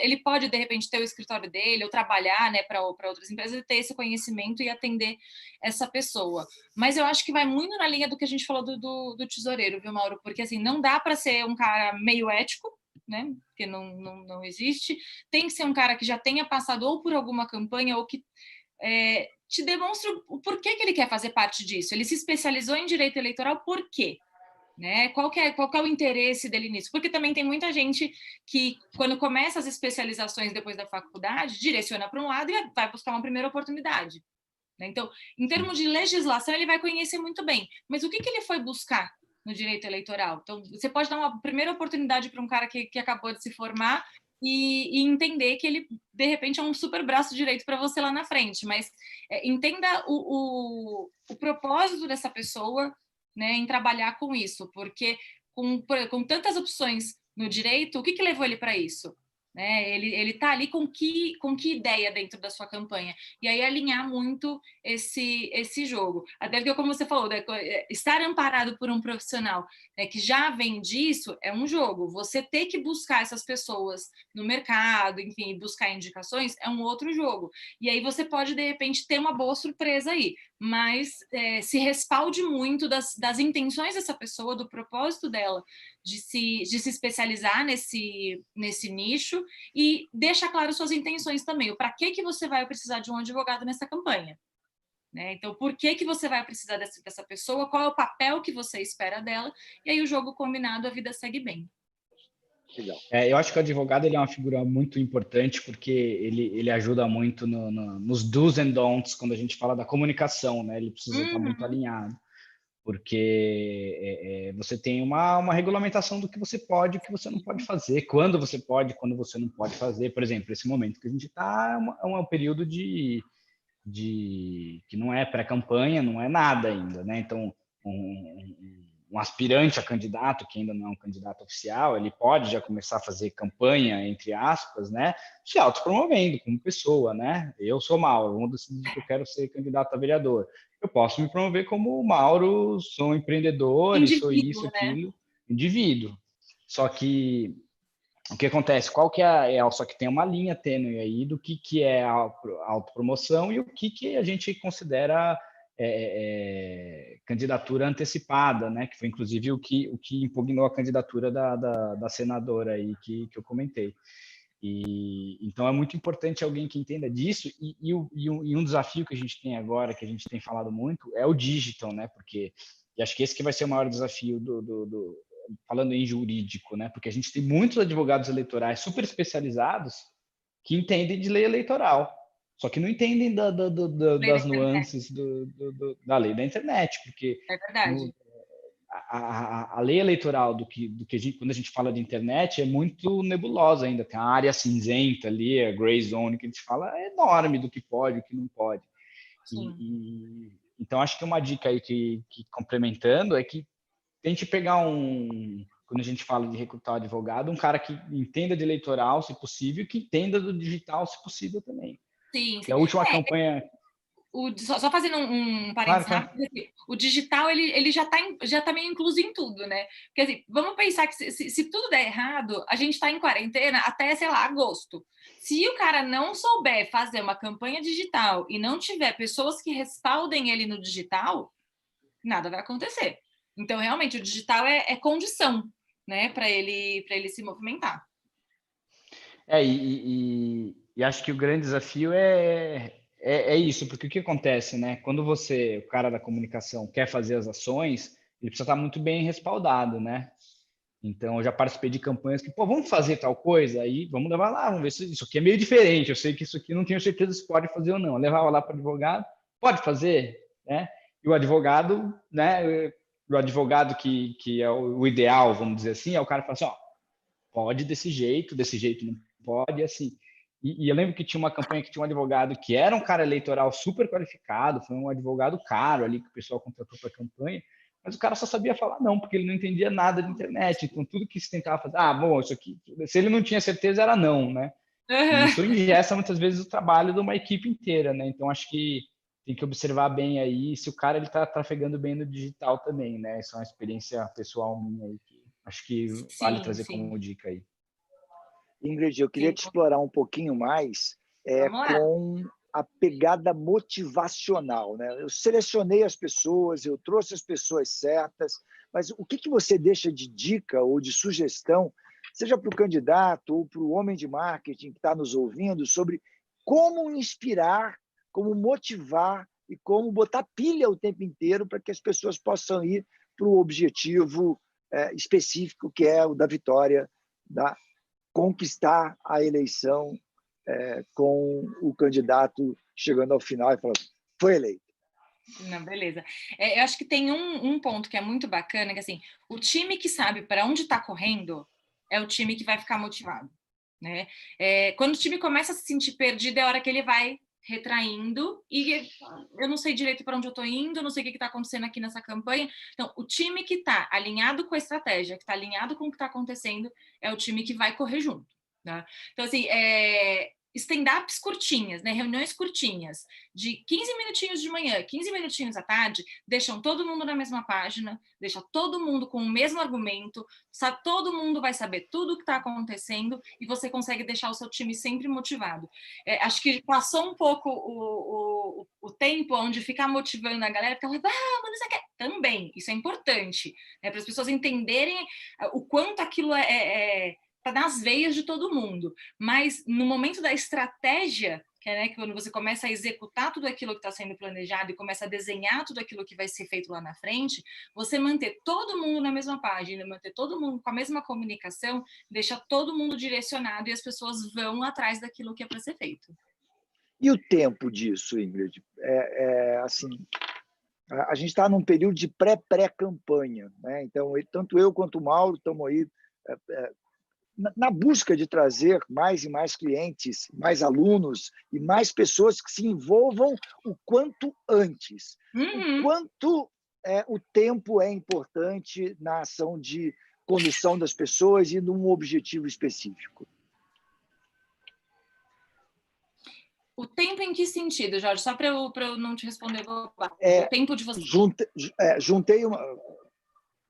de repente, ter o escritório dele, ou trabalhar, né, para outras empresas, e ter esse conhecimento e atender essa pessoa. Mas eu acho que vai muito na linha do que a gente falou do tesoureiro, viu, Mauro? Porque, assim, não dá para ser um cara meio ético, né? Porque não existe. Tem que ser um cara que já tenha passado ou por alguma campanha ou que te demonstra o porquê que ele quer fazer parte disso. Ele se especializou em direito eleitoral por quê? Né? Qual que é o interesse dele nisso? Porque também tem muita gente que, quando começa as especializações depois da faculdade, direciona para um lado e vai buscar uma primeira oportunidade. Né? Então, em termos de legislação, ele vai conhecer muito bem. Mas o que ele foi buscar no direito eleitoral? Então, você pode dar uma primeira oportunidade para um cara que acabou de se formar e entender que ele, de repente, é um super braço direito para você lá na frente. Mas entenda o propósito dessa pessoa, né, em trabalhar com isso. Porque com tantas opções no direito, o que levou ele para isso? Né? Ele está ali com que ideia dentro da sua campanha? E aí alinhar muito esse jogo. Até porque, como você falou, né, estar amparado por um profissional que já vem disso é um jogo. Você ter que buscar essas pessoas no mercado, enfim, buscar indicações, é um outro jogo. E aí você pode, de repente, ter uma boa surpresa aí. Mas se respalde muito das intenções dessa pessoa, do propósito dela, de se especializar nesse nicho, e deixa claro suas intenções também. Para que você vai precisar de um advogado nessa campanha? Né? Então, por que você vai precisar dessa pessoa? Qual é o papel que você espera dela? E aí o jogo combinado, a vida segue bem. Legal. Eu acho que o advogado ele é uma figura muito importante porque ele ajuda muito nos do's and don'ts quando a gente fala da comunicação, né? Ele precisa estar muito alinhado, porque você tem uma regulamentação do que você pode e o que você não pode fazer, quando você pode, quando você não pode fazer. Por exemplo, esse momento que a gente está é um período de que não é pré-campanha, não é nada ainda, né? Então, um aspirante a candidato, que ainda não é um candidato oficial, ele pode já começar a fazer campanha, entre aspas, né? Se autopromovendo como pessoa, né? Eu sou Mauro, vamos decidir que eu quero ser candidato a vereador. Eu posso me promover como Mauro, sou empreendedor, e sou isso, Indivíduo, né? aquilo, indivíduo. Só que o que acontece? Qual que só que tem uma linha tênue aí do que é a autopromoção e o que a gente considera candidatura antecipada, né? Que foi inclusive o que impugnou a candidatura da senadora aí que eu comentei. Então é muito importante alguém que entenda disso, e um desafio que a gente tem agora, que a gente tem falado muito, é o digital, né? Porque e acho que esse que vai ser o maior desafio falando em jurídico, né? Porque a gente tem muitos advogados eleitorais super especializados que entendem de lei eleitoral, só que não entendem das nuances da lei da internet, porque é verdade. A lei eleitoral do que quando a gente fala de internet é muito nebulosa ainda, tem a área cinzenta ali, a gray zone que a gente fala é enorme do que pode, o que não pode. Então acho que uma dica aí que complementando é que tente pegar quando a gente fala de recrutar um advogado, um cara que entenda de eleitoral, se possível, e que entenda do digital, se possível também. Sim, Que sim. a última campanha... Só fazendo um Claro, parênteses rápido, assim, o digital ele já tá meio incluso em tudo, né? Porque assim, vamos pensar que se tudo der errado, a gente está em quarentena até, sei lá, agosto. Se o cara não souber fazer uma campanha digital e não tiver pessoas que respaldem ele no digital, nada vai acontecer. Então, realmente, o digital é condição, né, para ele se movimentar. E acho que o grande desafio é isso, porque o que acontece, né? Quando o cara da comunicação, quer fazer as ações, ele precisa estar muito bem respaldado, né? Então, eu já participei de campanhas que, pô, vamos fazer tal coisa, aí vamos levar lá, vamos ver se isso aqui é meio diferente, eu sei que isso aqui não tenho certeza se pode fazer ou não. Eu levava lá para o advogado, pode fazer, né? E o advogado, né? O advogado que é o ideal, vamos dizer assim, é o cara que fala assim, ó, pode desse jeito não pode, assim. E eu lembro que tinha uma campanha que tinha um advogado que era um cara eleitoral super qualificado, foi um advogado caro ali que o pessoal contratou para a campanha, mas o cara só sabia falar não, porque ele não entendia nada de internet. Então, tudo que se tentava fazer, bom, isso aqui, se ele não tinha certeza, era não, né? E isso ingessa muitas vezes o trabalho de uma equipe inteira, né? Então, acho que tem que observar bem aí se o cara ele tá trafegando bem no digital também, né? Isso é uma experiência pessoal minha aí que acho que vale Sim, trazer sim. como dica aí. Ingrid, eu queria Sim. te explorar um pouquinho mais Vamos lá. com a pegada motivacional, né? Eu selecionei as pessoas, eu trouxe as pessoas certas, mas o que você deixa de dica ou de sugestão, seja para o candidato ou para o homem de marketing que está nos ouvindo, sobre como inspirar, como motivar e como botar pilha o tempo inteiro para que as pessoas possam ir para o objetivo específico, que é o da vitória, da conquistar a eleição com o candidato chegando ao final e falando, foi eleito. Não, beleza. Eu acho que tem um ponto que é muito bacana, que assim, o time que sabe para onde está correndo é o time que vai ficar motivado, né? Quando o time começa a se sentir perdido, é a hora que ele vai retraindo e eu não sei direito para onde eu estou indo, não sei o que está acontecendo aqui nessa campanha. Então, o time que está alinhado com a estratégia, que está alinhado com o que está acontecendo, é o time que vai correr junto, né? Então, assim, stand-ups curtinhas, né? Reuniões curtinhas, de 15 minutinhos de manhã, 15 minutinhos à tarde, deixam todo mundo na mesma página, deixa todo mundo com o mesmo argumento, sabe, todo mundo vai saber tudo o que está acontecendo e você consegue deixar o seu time sempre motivado. Acho que passou um pouco o tempo onde ficar motivando a galera, porque ela vai, mano, isso aqui também, isso é importante, né, para as pessoas entenderem o quanto aquilo tá nas veias de todo mundo, mas no momento da estratégia, que é, né, que quando você começa a executar tudo aquilo que está sendo planejado e começa a desenhar tudo aquilo que vai ser feito lá na frente, você manter todo mundo na mesma página, manter todo mundo com a mesma comunicação, deixa todo mundo direcionado e as pessoas vão atrás daquilo que é para ser feito. E o tempo disso, Ingrid? Assim, a gente está num período de pré-campanha, né? Então, tanto eu quanto o Mauro estamos aí na busca de trazer mais e mais clientes, mais alunos e mais pessoas que se envolvam o quanto antes. Uhum. O quanto o tempo é importante na ação de condução das pessoas e num objetivo específico. O tempo em que sentido, Jorge? Só para eu não te responder. O tempo de você...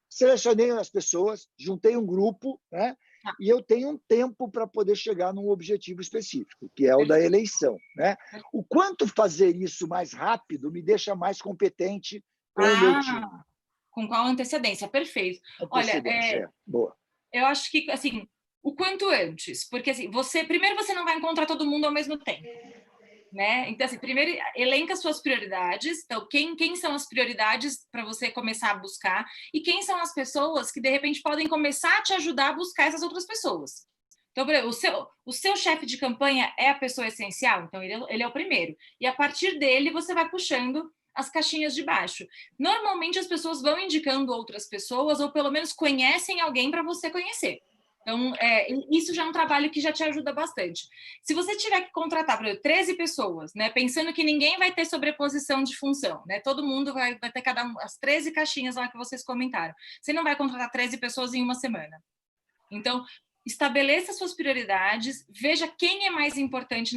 Selecionei as pessoas, juntei um grupo, né? E eu tenho um tempo para poder chegar num objetivo específico, que é o da eleição, né? O quanto fazer isso mais rápido me deixa mais competente com o meu time. Com qual antecedência? Perfeito. Antecedência, boa. Eu acho que, assim, o quanto antes, porque assim, primeiro você não vai encontrar todo mundo ao mesmo tempo, né? Então, assim, primeiro elenca suas prioridades. Então, quem são as prioridades para você começar a buscar e quem são as pessoas que de repente podem começar a te ajudar a buscar essas outras pessoas. Então, por exemplo, o seu chefe de campanha é a pessoa essencial, então ele é o primeiro. E a partir dele você vai puxando as caixinhas de baixo. Normalmente as pessoas vão indicando outras pessoas ou pelo menos conhecem alguém para você conhecer. Então, isso já é um trabalho que já te ajuda bastante. Se você tiver que contratar, por exemplo, 13 pessoas, né, pensando que ninguém vai ter sobreposição de função, né, todo mundo vai ter as 13 caixinhas lá que vocês comentaram. Você não vai contratar 13 pessoas em uma semana. Então, estabeleça suas prioridades, veja quem é mais importante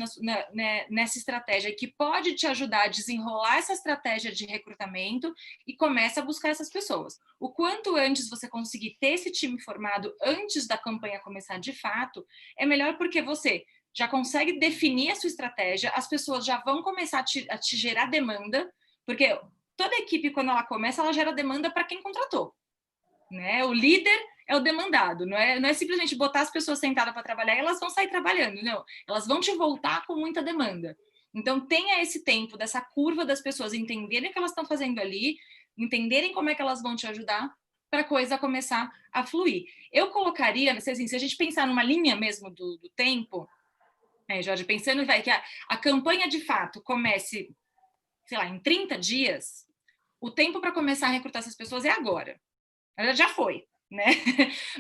nessa estratégia que pode te ajudar a desenrolar essa estratégia de recrutamento e comece a buscar essas pessoas. O quanto antes você conseguir ter esse time formado antes da campanha começar de fato, é melhor porque você já consegue definir a sua estratégia, as pessoas já vão começar a te gerar demanda, porque toda equipe, quando ela começa, ela gera demanda para quem contratou, né? O líder é o demandado, não é simplesmente botar as pessoas sentadas para trabalhar e elas vão sair trabalhando, não. Elas vão te voltar com muita demanda. Então, tenha esse tempo dessa curva das pessoas entenderem o que elas estão fazendo ali, entenderem como é que elas vão te ajudar para a coisa começar a fluir. Eu colocaria, assim, se a gente pensar numa linha mesmo do tempo, Jorge, pensando que a campanha de fato comece, sei lá, em 30 dias, o tempo para começar a recrutar essas pessoas é agora. Ela já foi, né?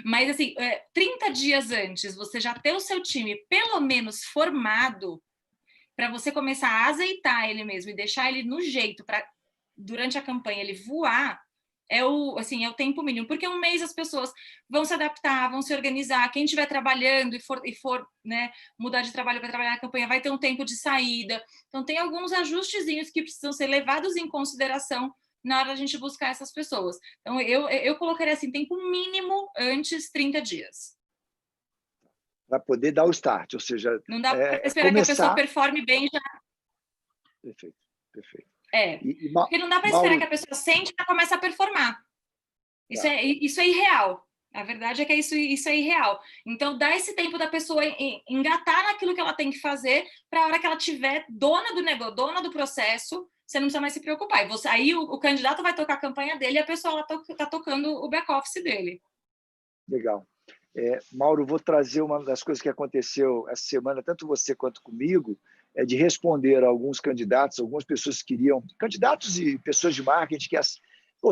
Mas, assim, 30 dias antes, você já ter o seu time pelo menos formado para você começar a azeitar ele mesmo e deixar ele no jeito para, durante a campanha, ele voar, é o tempo mínimo. Porque um mês as pessoas vão se adaptar, vão se organizar. Quem estiver trabalhando e for né, mudar de trabalho para trabalhar na campanha vai ter um tempo de saída. Então, tem alguns ajustezinhos que precisam ser levados em consideração na hora da gente buscar essas pessoas. Então, eu colocaria assim, tempo mínimo antes 30 dias. Para poder dar o start, ou seja... Não dá para esperar que a pessoa performe bem já. Perfeito, perfeito. Porque não dá para esperar que a pessoa sente e já comece a performar. Isso é irreal. A verdade é que isso é irreal. Então, dá esse tempo da pessoa engatar naquilo que ela tem que fazer para a hora que ela tiver dona do negócio, dona do processo, você não precisa mais se preocupar. Aí o candidato vai tocar a campanha dele e a pessoa está tocando o back-office dele. Legal. Mauro, vou trazer uma das coisas que aconteceu essa semana, tanto você quanto comigo, de responder a alguns candidatos, algumas pessoas que queriam, candidatos e pessoas de marketing,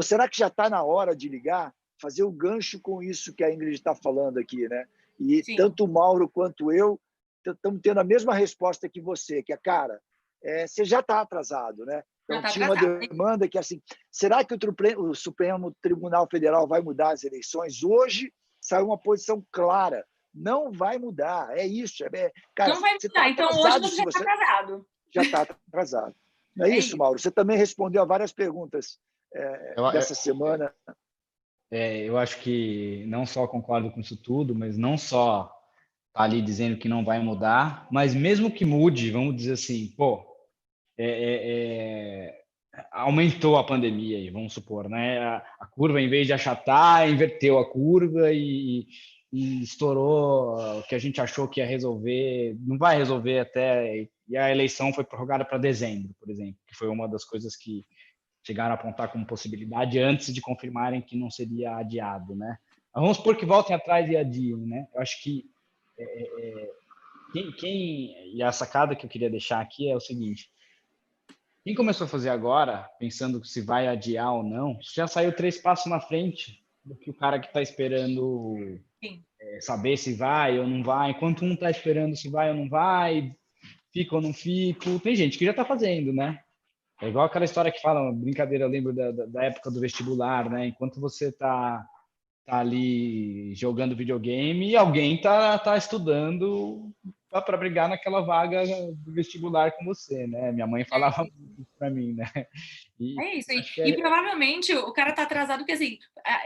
será que já está na hora de ligar? Fazer o gancho com isso que a Ingrid está falando aqui, né? E Sim. Tanto o Mauro quanto eu estamos tendo a mesma resposta que você, que você já está atrasado, né? Então, tinha uma demanda que, assim, será que o Supremo Tribunal Federal vai mudar as eleições? Hoje saiu uma posição clara, não vai mudar, é isso. Cara, não vai mudar, tá então hoje você já está atrasado. Já está atrasado. Não é isso, Mauro? Você também respondeu a várias perguntas dessa semana. Eu acho que não só concordo com isso tudo, mas não só tá ali dizendo que não vai mudar, mas mesmo que mude, vamos dizer assim, aumentou a pandemia aí, vamos supor, né? A curva, em vez de achatar, inverteu a curva e estourou o que a gente achou que ia resolver, não vai resolver até, e a eleição foi prorrogada para dezembro, por exemplo, que foi uma das coisas que chegaram a apontar como possibilidade antes de confirmarem que não seria adiado, né? Vamos supor que voltem atrás e adiem, né? Eu acho que e a sacada que eu queria deixar aqui é o seguinte: quem começou a fazer agora, pensando se vai adiar ou não, já saiu 3 passos na frente do que o cara que está esperando saber se vai ou não vai, enquanto um está esperando se vai ou não vai, fica ou não fica. Tem gente que já está fazendo, né? É igual aquela história que fala, brincadeira, eu lembro da época do vestibular, né? Enquanto você tá ali jogando videogame, alguém tá estudando para brigar naquela vaga do vestibular com você, né? Minha mãe falava isso para mim, né? Isso. E provavelmente o cara tá atrasado porque, assim,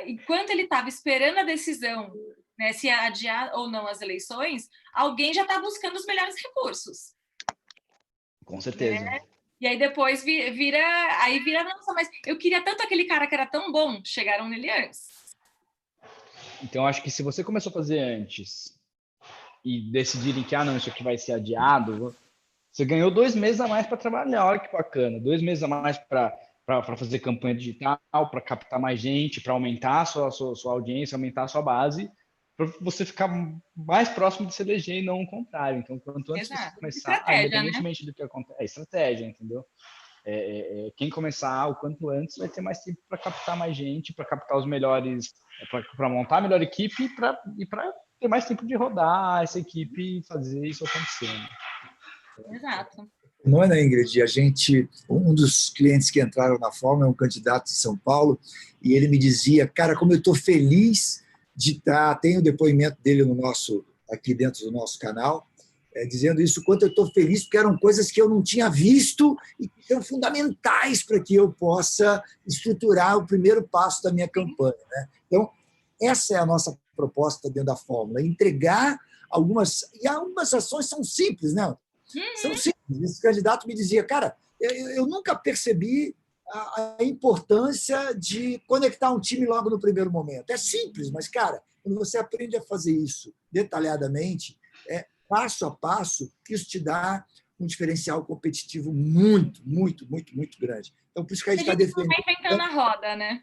enquanto ele estava esperando a decisão, né, se adiar ou não as eleições, alguém já está buscando os melhores recursos. Com certeza. Né? E aí depois vira, nossa, mas eu queria tanto aquele cara que era tão bom, chegaram nele antes. Então, acho que se você começou a fazer antes e decidirem que, não, isso aqui vai ser adiado, você ganhou 2 meses a mais para trabalhar, olha que bacana, 2 meses a mais para fazer campanha digital, para captar mais gente, para aumentar a sua audiência, aumentar a sua base, para você ficar mais próximo de se eleger e não o contrário. Então, quanto antes você começar, independentemente do que acontece, é estratégia, entendeu? Quem começar o quanto antes vai ter mais tempo para captar mais gente, para captar os melhores, para montar a melhor equipe e para ter mais tempo de rodar essa equipe e fazer isso acontecer. Né? Exato. Não é, né, Ingrid? Um dos clientes que entraram na Fórmula é um candidato de São Paulo e ele me dizia, cara, como eu estou feliz de estar, tem o depoimento dele aqui dentro do nosso canal, dizendo isso, quanto eu estou feliz, porque eram coisas que eu não tinha visto e que são fundamentais para que eu possa estruturar o primeiro passo da minha campanha. Né? Então, essa é a nossa proposta dentro da Fórmula, entregar algumas ações são simples, né? São simples. Esse candidato me dizia, cara, eu nunca percebi a importância de conectar um time logo no primeiro momento. É simples, mas, cara, quando você aprende a fazer isso detalhadamente, passo a passo, isso te dá um diferencial competitivo muito, muito, muito, muito grande. Então, por isso que a gente está defendendo... não vai inventando a roda, né?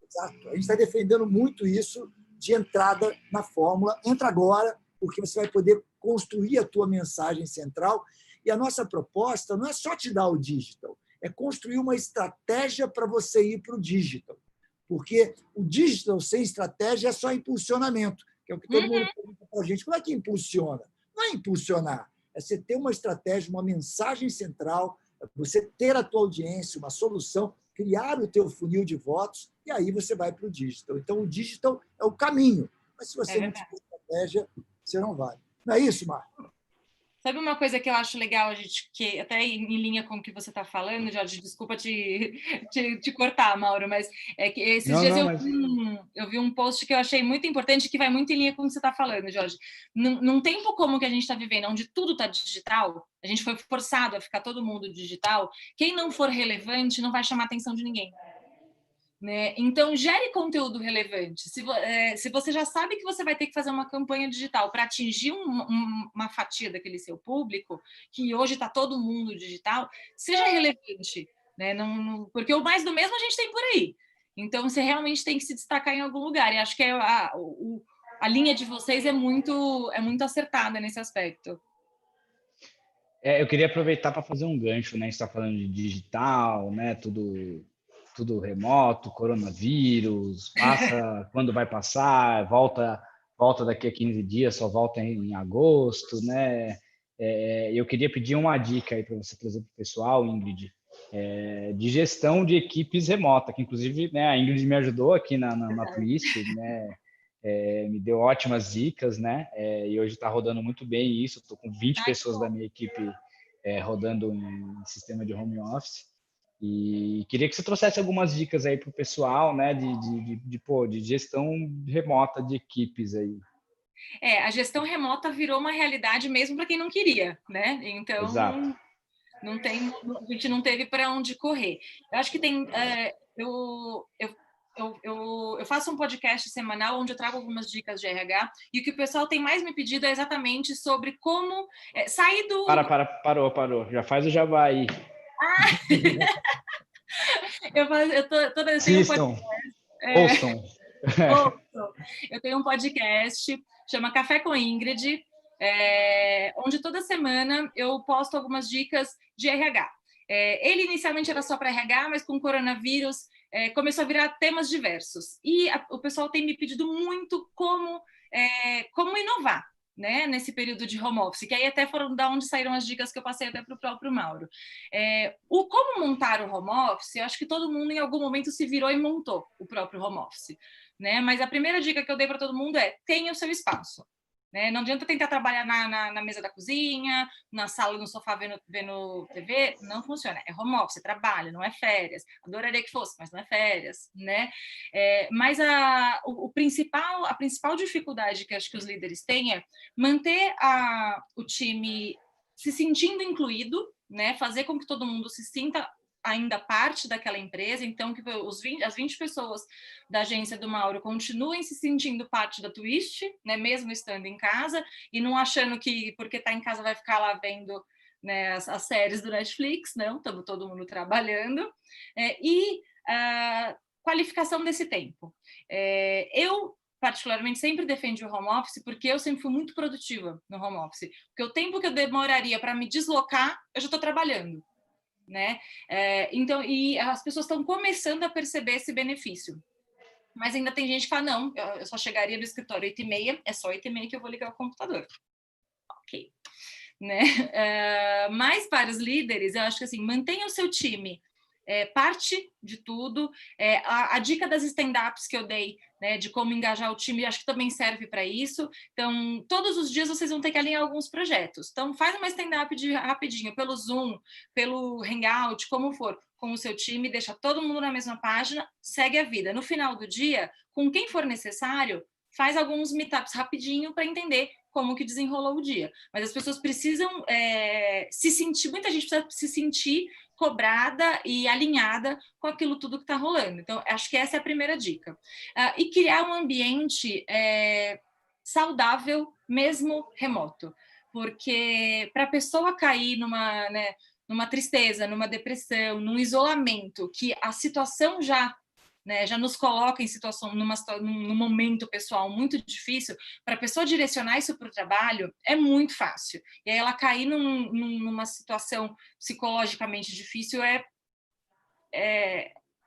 Exato. A gente está defendendo muito isso de entrada na fórmula. Entra agora, porque você vai poder construir a tua mensagem central. E a nossa proposta não é só te dar o digital, é construir uma estratégia para você ir para o digital. Porque o digital sem estratégia é só impulsionamento, que é o que todo mundo pergunta para a gente. Como é que impulsiona? Não é impulsionar, é você ter uma estratégia, uma mensagem central, você ter a tua audiência, uma solução, criar o teu funil de votos, e aí você vai para o digital. Então, o digital é o caminho, mas se você não tiver estratégia, você não vai. Não é isso, Marco? Sabe uma coisa que eu acho legal, gente, que até em linha com o que você está falando, Jorge, desculpa te cortar, Mauro, mas é que esses dias eu vi um post que eu achei muito importante, que vai muito em linha com o que você está falando, Jorge. Num tempo como que a gente está vivendo, onde tudo está digital, a gente foi forçado a ficar todo mundo digital, quem não for relevante não vai chamar a atenção de ninguém. Né? Então, gere conteúdo relevante. Se você já sabe que você vai ter que fazer uma campanha digital para atingir uma fatia daquele seu público, que hoje está todo mundo digital, seja relevante. Né? Porque o mais do mesmo a gente tem por aí. Então, você realmente tem que se destacar em algum lugar. E acho que a linha de vocês é muito acertada nesse aspecto. Eu queria aproveitar para fazer um gancho, né? A gente está falando de digital, né? Tudo remoto, coronavírus, passa quando vai passar, volta daqui a 15 dias, só volta em agosto, né? Eu queria pedir uma dica aí para você trazer para o pessoal, Ingrid, de gestão de equipes remota, que inclusive, né, a Ingrid me ajudou aqui na Twist, né? Me deu ótimas dicas, né? E hoje está rodando muito bem isso. Estou com 20 pessoas da minha equipe rodando em sistema de home office. E queria que você trouxesse algumas dicas aí para o pessoal, né, de gestão remota de equipes aí. A gestão remota virou uma realidade mesmo para quem não queria, né? Então, exato. A gente não teve para onde correr. Eu acho que tem... Eu faço um podcast semanal onde eu trago algumas dicas de RH e o que o pessoal tem mais me pedido é exatamente sobre como sair do... Parou. Já faz o jabá aí. Assistam. Ouçam. Eu tenho um podcast, chama Café com Ingrid, onde toda semana eu posto algumas dicas de RH. Ele inicialmente era só para RH, mas com o coronavírus começou a virar temas diversos. E o pessoal tem me pedido muito como inovar, né, nesse período de home office, que aí até foram da onde saíram as dicas que eu passei até para o próprio Mauro. Como montar o home office, eu acho que todo mundo em algum momento se virou e montou o próprio home office, né? Mas a primeira dica que eu dei para todo mundo é: tenha o seu espaço. Né? Não adianta tentar trabalhar na mesa da cozinha, na sala, no sofá vendo TV, não funciona. É home office, trabalho, não é férias. Adoraria que fosse, mas não é férias, né? Mas a principal dificuldade que acho que os líderes têm é manter o time se sentindo incluído, né? Fazer com que todo mundo se sinta ainda parte daquela empresa, então que as 20 pessoas da agência do Mauro continuem se sentindo parte da Twist, né, mesmo estando em casa, e não achando que porque está em casa vai ficar lá vendo, né, as séries do Netflix, não, estamos todo mundo trabalhando, e a qualificação desse tempo. Eu particularmente sempre defendi o home office porque eu sempre fui muito produtiva no home office, porque o tempo que eu demoraria para me deslocar, eu já estou trabalhando. Né? Então, e as pessoas estão começando a perceber esse benefício. Mas ainda tem gente que fala, não, eu só chegaria no escritório 8h30, é só 8h30 que eu vou ligar o computador. Ok. Né? Mas para os líderes, eu acho que assim, mantenha o seu time parte de tudo. A dica das stand-ups que eu dei, né, de como engajar o time, acho que também serve para isso. Então, todos os dias vocês vão ter que alinhar alguns projetos. Então, faz uma stand-up rapidinho, pelo Zoom, pelo Hangout, como for, com o seu time, deixa todo mundo na mesma página, segue a vida. No final do dia, com quem for necessário, faz alguns meetups rapidinho para entender como que desenrolou o dia. Mas as pessoas precisam se sentir, muita gente precisa se sentir cobrada e alinhada com aquilo tudo que está rolando. Então, acho que essa é a primeira dica. E criar um ambiente saudável, mesmo remoto. Porque para a pessoa cair numa tristeza, numa depressão, num isolamento, que a situação já nos coloca em situação, num momento pessoal muito difícil, para a pessoa direcionar isso para o trabalho é muito fácil. E aí ela cair numa situação psicologicamente difícil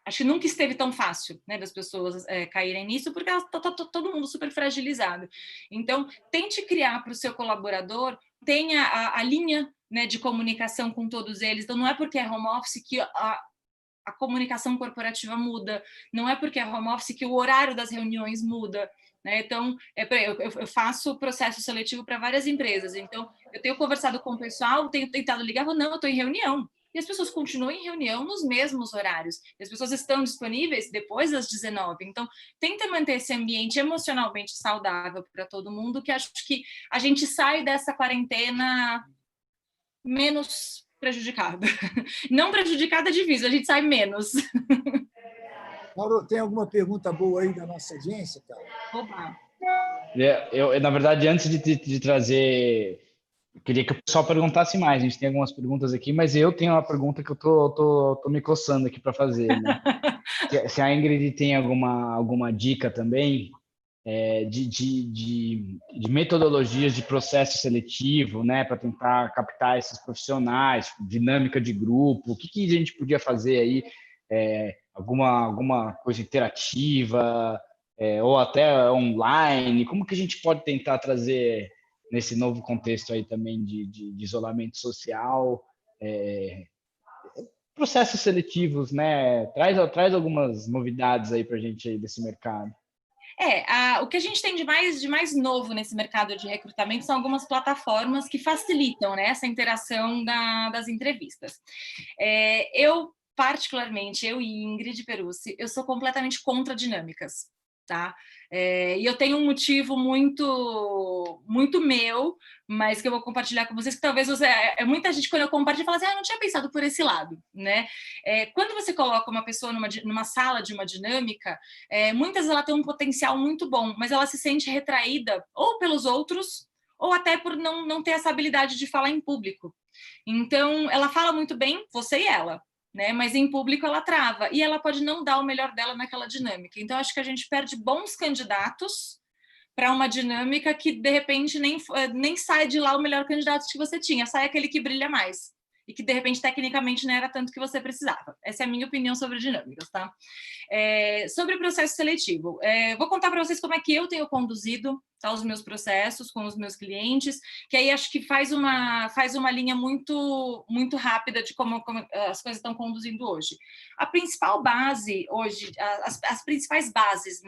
acho que nunca esteve tão fácil, das pessoas caírem nisso, porque está todo mundo super fragilizado. Então, tente criar para o seu colaborador, tenha a linha de comunicação com todos eles. Então, não é porque é home office que a comunicação corporativa muda, não é porque é home office que o horário das reuniões muda. Então, eu faço processo seletivo para várias empresas, então eu tenho conversado com o pessoal, tenho tentado ligar, não, eu estou em reunião. E as pessoas continuam em reunião nos mesmos horários. E as pessoas estão disponíveis depois das 19. Então, tenta manter esse ambiente emocionalmente saudável para todo mundo, que acho que a gente sai dessa quarentena menos prejudicada. Não prejudicada é difícil, a gente sai menos. Mauro, tem alguma pergunta boa aí da nossa audiência, cara? Opa. Eu, na verdade, antes de trazer, eu queria que o pessoal perguntasse mais. A gente tem algumas perguntas aqui, mas eu tenho uma pergunta que eu tô me coçando aqui para fazer, né? Se a Ingrid tem alguma dica também de metodologias de processo seletivo, né, para tentar captar esses profissionais, dinâmica de grupo, o que a gente podia fazer aí, alguma coisa interativa, ou até online, como que a gente pode tentar trazer nesse novo contexto aí também de isolamento social, processos seletivos, né? Traz algumas novidades aí para a gente aí desse mercado. O que a gente tem de mais novo nesse mercado de recrutamento são algumas plataformas que facilitam, essa interação das entrevistas. Eu, particularmente, eu e Ingrid Perucci, eu sou completamente contra dinâmicas, tá? E eu tenho um motivo muito, muito meu, mas que eu vou compartilhar com vocês, que talvez muita gente, quando eu compartilho, fala assim, não tinha pensado por esse lado, né? Quando você coloca uma pessoa numa sala de uma dinâmica, muitas vezes ela tem um potencial muito bom, mas ela se sente retraída ou pelos outros, ou até por não ter essa habilidade de falar em público. Então, ela fala muito bem, você e ela, mas em público ela trava, e ela pode não dar o melhor dela naquela dinâmica. Então, acho que a gente perde bons candidatos para uma dinâmica que, de repente, nem sai de lá o melhor candidato que você tinha, sai aquele que brilha mais, e que, de repente, tecnicamente não era tanto que você precisava. Essa é a minha opinião sobre dinâmicas, tá? Sobre o processo seletivo, vou contar para vocês como é que eu tenho conduzido os meus processos com os meus clientes, que aí acho que faz uma linha muito, muito rápida de como as coisas estão conduzindo hoje. A principal base hoje, as principais bases,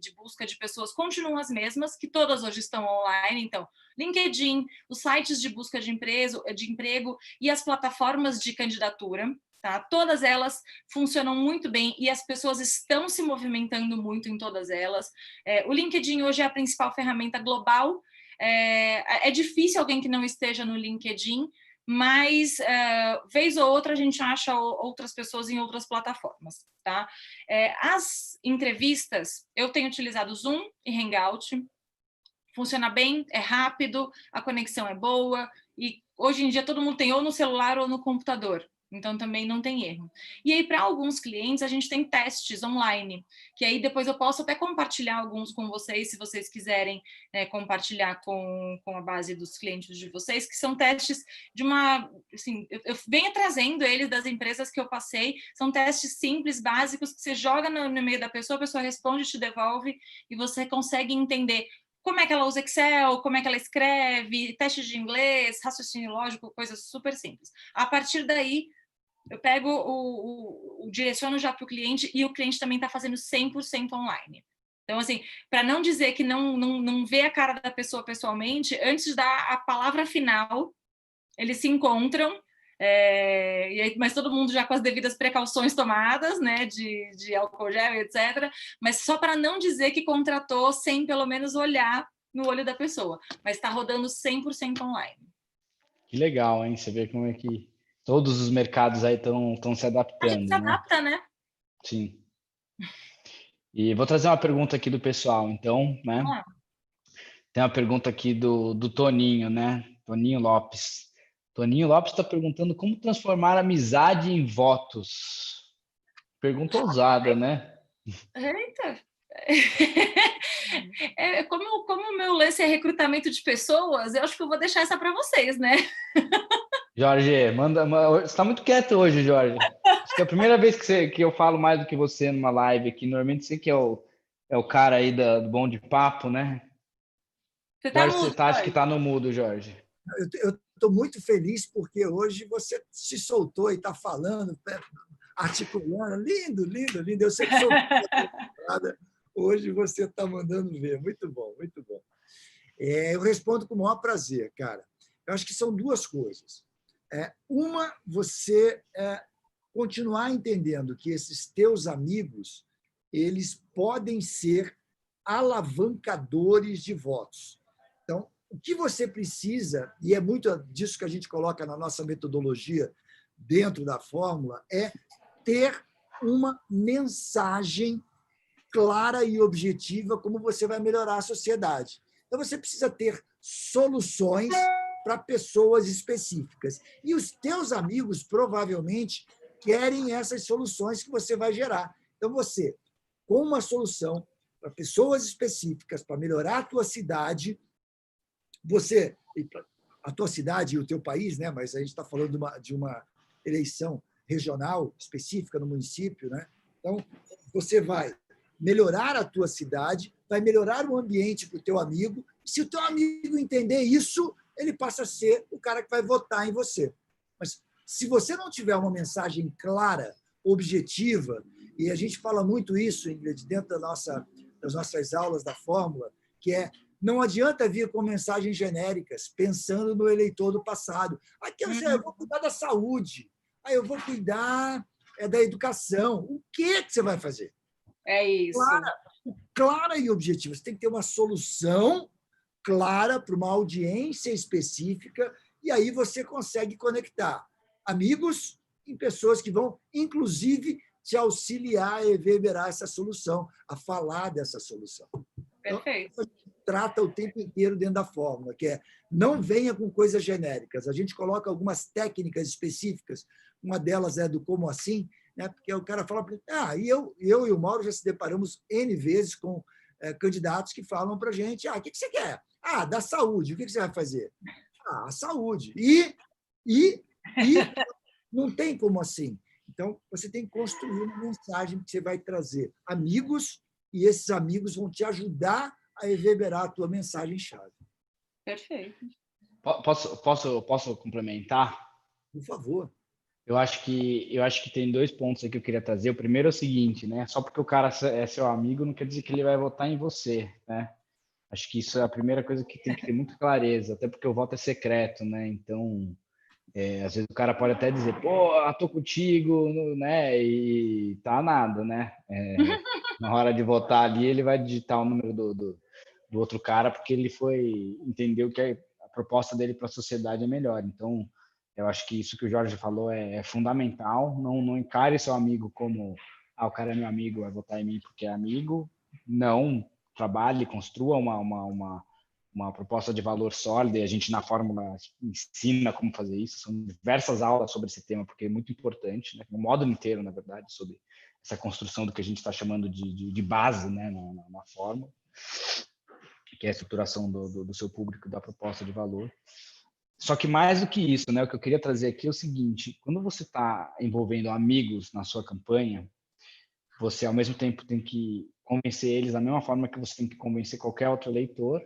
de busca de pessoas continuam as mesmas, que todas hoje estão online, então, LinkedIn, os sites de busca de emprego e as plataformas de candidatura. Tá? Todas elas funcionam muito bem e as pessoas estão se movimentando muito em todas elas. O LinkedIn hoje é a principal ferramenta global. É difícil alguém que não esteja no LinkedIn, mas vez ou outra a gente acha outras pessoas em outras plataformas. Tá? As entrevistas, eu tenho utilizado Zoom e Hangout. Funciona bem, é rápido, a conexão é boa e hoje em dia todo mundo tem ou no celular ou no computador. Então, também não tem erro. E aí, para alguns clientes, a gente tem testes online, que aí depois eu posso até compartilhar alguns com vocês, se vocês quiserem compartilhar com a base dos clientes de vocês, que são testes de assim, eu venho trazendo eles das empresas que eu passei, são testes simples, básicos, que você joga no e-mail da pessoa, a pessoa responde, te devolve, e você consegue entender como é que ela usa Excel, como é que ela escreve, testes de inglês, raciocínio lógico, coisas super simples. A partir daí, eu pego direciono já para o cliente e o cliente também está fazendo 100% online. Então, assim, para não dizer que não vê a cara da pessoa pessoalmente, antes de dar a palavra final, eles se encontram, mas todo mundo já com as devidas precauções tomadas, de álcool gel, etc. Mas só para não dizer que contratou sem pelo menos olhar no olho da pessoa. Mas está rodando 100% online. Que legal, hein? Você vê como é que todos os mercados aí estão se A adaptando, gente se adapta, né? Sim. E vou trazer uma pergunta aqui do pessoal, então, né? Tem uma pergunta aqui do Toninho, né? Toninho Lopes. Toninho Lopes está perguntando como transformar amizade em votos. Pergunta ousada, né? Eita! Como o meu lance é recrutamento de pessoas, eu acho que eu vou deixar essa para vocês, né? Jorge, você está muito quieto hoje, Jorge. Acho que é a primeira vez que eu falo mais do que você numa live aqui. Normalmente você que é o cara aí do bom de papo, né? Você tá Jorge, mudo, acho que Jorge. está no mudo, Jorge. Eu estou muito feliz porque hoje você se soltou e está falando, articulando. Lindo, lindo, lindo. Eu sei que sou hoje você está mandando ver. Muito bom, muito bom. Eu respondo com o maior prazer, cara. Eu acho que são duas coisas. Uma, você continuar entendendo que esses teus amigos eles podem ser alavancadores de votos. Então, o que você precisa, e é muito disso que a gente coloca na nossa metodologia dentro da fórmula, é ter uma mensagem clara e objetiva como você vai melhorar a sociedade. Então, você precisa ter soluções para pessoas específicas. E os teus amigos, provavelmente, querem essas soluções que você vai gerar. Então, você, com uma solução para pessoas específicas, para melhorar a tua cidade, a tua cidade e o teu país, né? Mas a gente está falando de uma eleição regional específica no município, né? Então, você vai melhorar a tua cidade, vai melhorar o ambiente para o teu amigo. Se o teu amigo entender isso, ele passa a ser o cara que vai votar em você. Mas se você não tiver uma mensagem clara, objetiva, e a gente fala muito isso, Ingrid, dentro das nossas aulas da fórmula, que não adianta vir com mensagens genéricas, pensando no eleitor do passado. Aqui eu vou cuidar da saúde, aí eu vou cuidar da educação. O que você vai fazer? É isso. Clara e objetiva. Você tem que ter uma solução clara para uma audiência específica, e aí você consegue conectar amigos em pessoas que vão, inclusive, te auxiliar a reverberar essa solução, a falar dessa solução. Perfeito. Então, a gente trata o tempo inteiro dentro da fórmula, que não venha com coisas genéricas. A gente coloca algumas técnicas específicas, uma delas é do como assim, né? Porque o cara fala, eu e o Mauro já se deparamos N vezes com candidatos que falam para a gente, o que você quer? Da saúde, o que você vai fazer? A saúde. E não tem como assim. Então, você tem que construir uma mensagem que você vai trazer amigos, e esses amigos vão te ajudar a reverberar a tua mensagem-chave. Perfeito. Posso complementar? Por favor. Eu acho que tem 2 pontos aqui que eu queria trazer. O primeiro é o seguinte, né? Só porque o cara é seu amigo não quer dizer que ele vai votar em você, né? Acho que isso é a primeira coisa que tem que ter muita clareza, até porque o voto é secreto, né? Então, às vezes o cara pode até dizer, pô, tô contigo, né? E tá nada, né? Na hora de votar ali, ele vai digitar o número do outro cara porque ele entendeu que a proposta dele para a sociedade é melhor. Então, eu acho que isso que o Jorge falou é fundamental. Não encare seu amigo como, o cara é meu amigo, vai votar em mim porque é amigo. Não, trabalhe, construa uma proposta de valor sólida, e a gente na fórmula ensina como fazer isso. São diversas aulas sobre esse tema, porque é muito importante, né? O módulo inteiro, na verdade, sobre essa construção do que a gente está chamando de base, né? na fórmula, que é a estruturação do seu público, da proposta de valor. Só que mais do que isso, né? O que eu queria trazer aqui é o seguinte: quando você está envolvendo amigos na sua campanha, você ao mesmo tempo tem que convencer eles da mesma forma que você tem que convencer qualquer outro eleitor,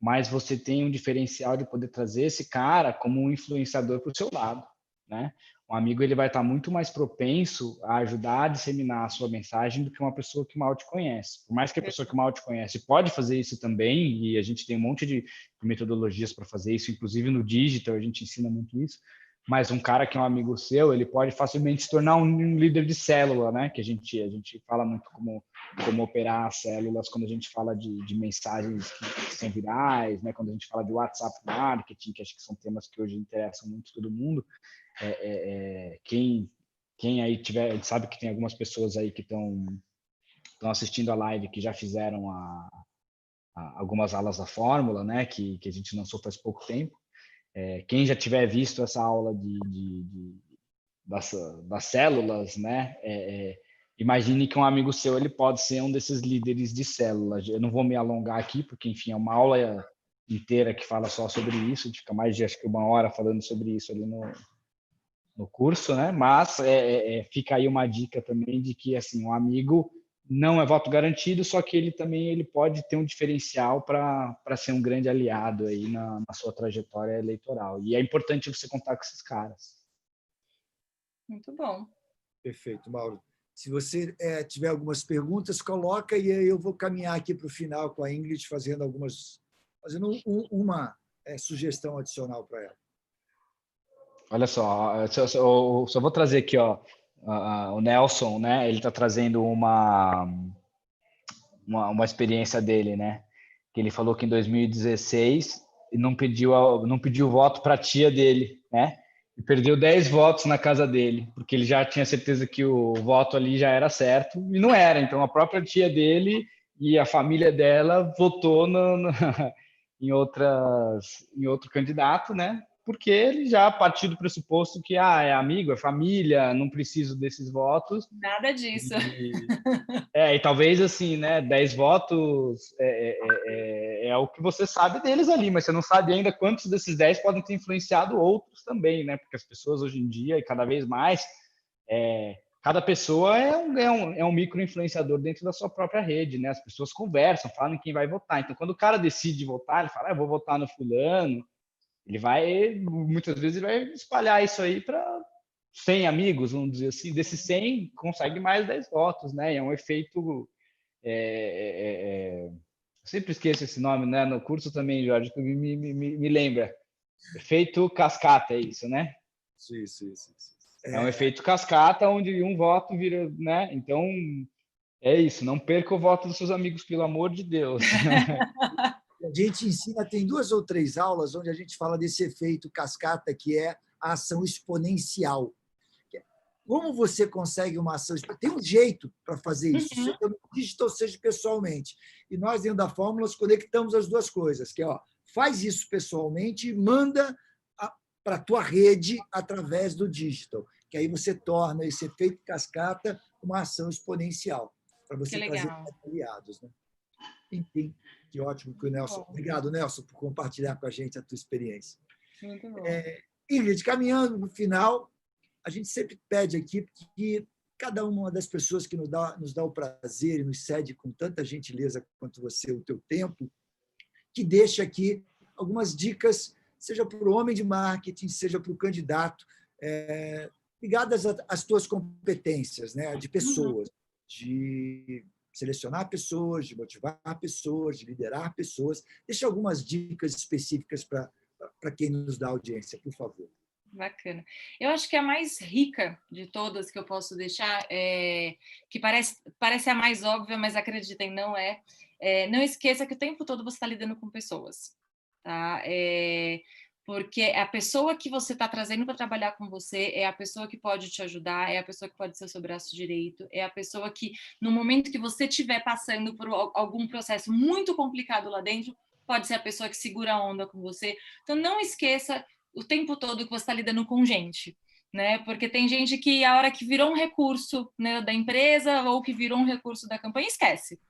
mas você tem um diferencial de poder trazer esse cara como um influenciador para o seu lado, né? Um amigo ele vai estar muito mais propenso a ajudar a disseminar a sua mensagem do que uma pessoa que mal te conhece. Por mais que a pessoa que mal te conhece pode fazer isso também, e a gente tem um monte de metodologias para fazer isso, inclusive no digital a gente ensina muito isso, mas um cara que é um amigo seu, ele pode facilmente se tornar um líder de célula, né? Que a gente fala muito como operar as células quando a gente fala de mensagens que são virais, né? Quando a gente fala de WhatsApp marketing, que acho que são temas que hoje interessam muito todo mundo. Quem aí tiver, a gente sabe que tem algumas pessoas aí que estão assistindo a live que já fizeram algumas aulas da fórmula, né? Que a gente lançou faz pouco tempo. Quem já tiver visto essa aula das células, né? Imagine que um amigo seu ele pode ser um desses líderes de células. Eu não vou me alongar aqui, porque, enfim, é uma aula inteira que fala só sobre isso, a gente fica mais de, acho que 1 hora falando sobre isso ali no curso, né? Mas fica aí uma dica também de que, assim, um amigo não é voto garantido, só que ele pode ter um diferencial para ser um grande aliado aí na sua trajetória eleitoral. E é importante você contar com esses caras. Muito bom. Perfeito, Mauro. Se você tiver algumas perguntas, coloca e aí eu vou caminhar aqui para o final com a Ingrid, fazendo uma sugestão adicional para ela. Olha só, só vou trazer aqui, ó, o Nelson, né? Ele está trazendo uma experiência dele, né? Que ele falou que em 2016 não pediu voto para a tia dele, né? E perdeu 10 votos na casa dele, porque ele já tinha certeza que o voto ali já era certo e não era. Então a própria tia dele e a família dela votou em outro candidato, né? Porque ele já partiu do pressuposto que é amigo, é família, não preciso desses votos. Nada disso. E talvez assim, né, 10 votos é o que você sabe deles ali, mas você não sabe ainda quantos desses 10 podem ter influenciado outros também, né? Porque as pessoas hoje em dia, e cada vez mais, cada pessoa é um micro-influenciador dentro da sua própria rede, né? As pessoas conversam, falam em quem vai votar. Então, quando o cara decide votar, ele fala, eu vou votar no fulano. Muitas vezes, ele vai espalhar isso aí para 100 amigos, vamos dizer assim. Desses 100, consegue mais 10 votos, né? E é um efeito... Eu sempre esqueço esse nome, né? No curso também, Jorge, que me lembra. Efeito cascata, é isso, né? Sim. É um efeito cascata, onde um voto vira, né? Então, é isso. Não perca o voto dos seus amigos, pelo amor de Deus. A gente ensina, tem 2 ou 3 aulas onde a gente fala desse efeito cascata, que é a ação exponencial. Como você consegue uma ação exponencial? Tem um jeito para fazer isso, seja no digital, seja pessoalmente. E nós, dentro da Fórmula, conectamos as duas coisas, que faz isso pessoalmente e manda para a tua rede através do digital, que aí você torna esse efeito cascata uma ação exponencial, para você trazer aliados, né? Enfim, que ótimo que o Nelson... Obrigado, Nelson, por compartilhar com a gente a tua experiência. Muito bom. Ingrid, caminhando no final, a gente sempre pede aqui que cada uma das pessoas que nos dá o prazer e nos cede com tanta gentileza quanto você o teu tempo, que deixe aqui algumas dicas, seja para o homem de marketing, seja para o candidato, ligadas às tuas competências, né? De pessoas, de selecionar pessoas, de motivar pessoas, de liderar pessoas. Deixa algumas dicas específicas para quem nos dá audiência, por favor. Bacana. Eu acho que a mais rica de todas que eu posso deixar, que parece a mais óbvia, mas acreditem, não é. Não esqueça que o tempo todo você está lidando com pessoas, tá? Porque a pessoa que você está trazendo para trabalhar com você é a pessoa que pode te ajudar, é a pessoa que pode ser o seu braço direito, é a pessoa que, no momento que você estiver passando por algum processo muito complicado lá dentro, pode ser a pessoa que segura a onda com você. Então, não esqueça o tempo todo que você está lidando com gente, né? Porque tem gente que, a hora que virou um recurso, né, da empresa ou que virou um recurso da campanha, esquece.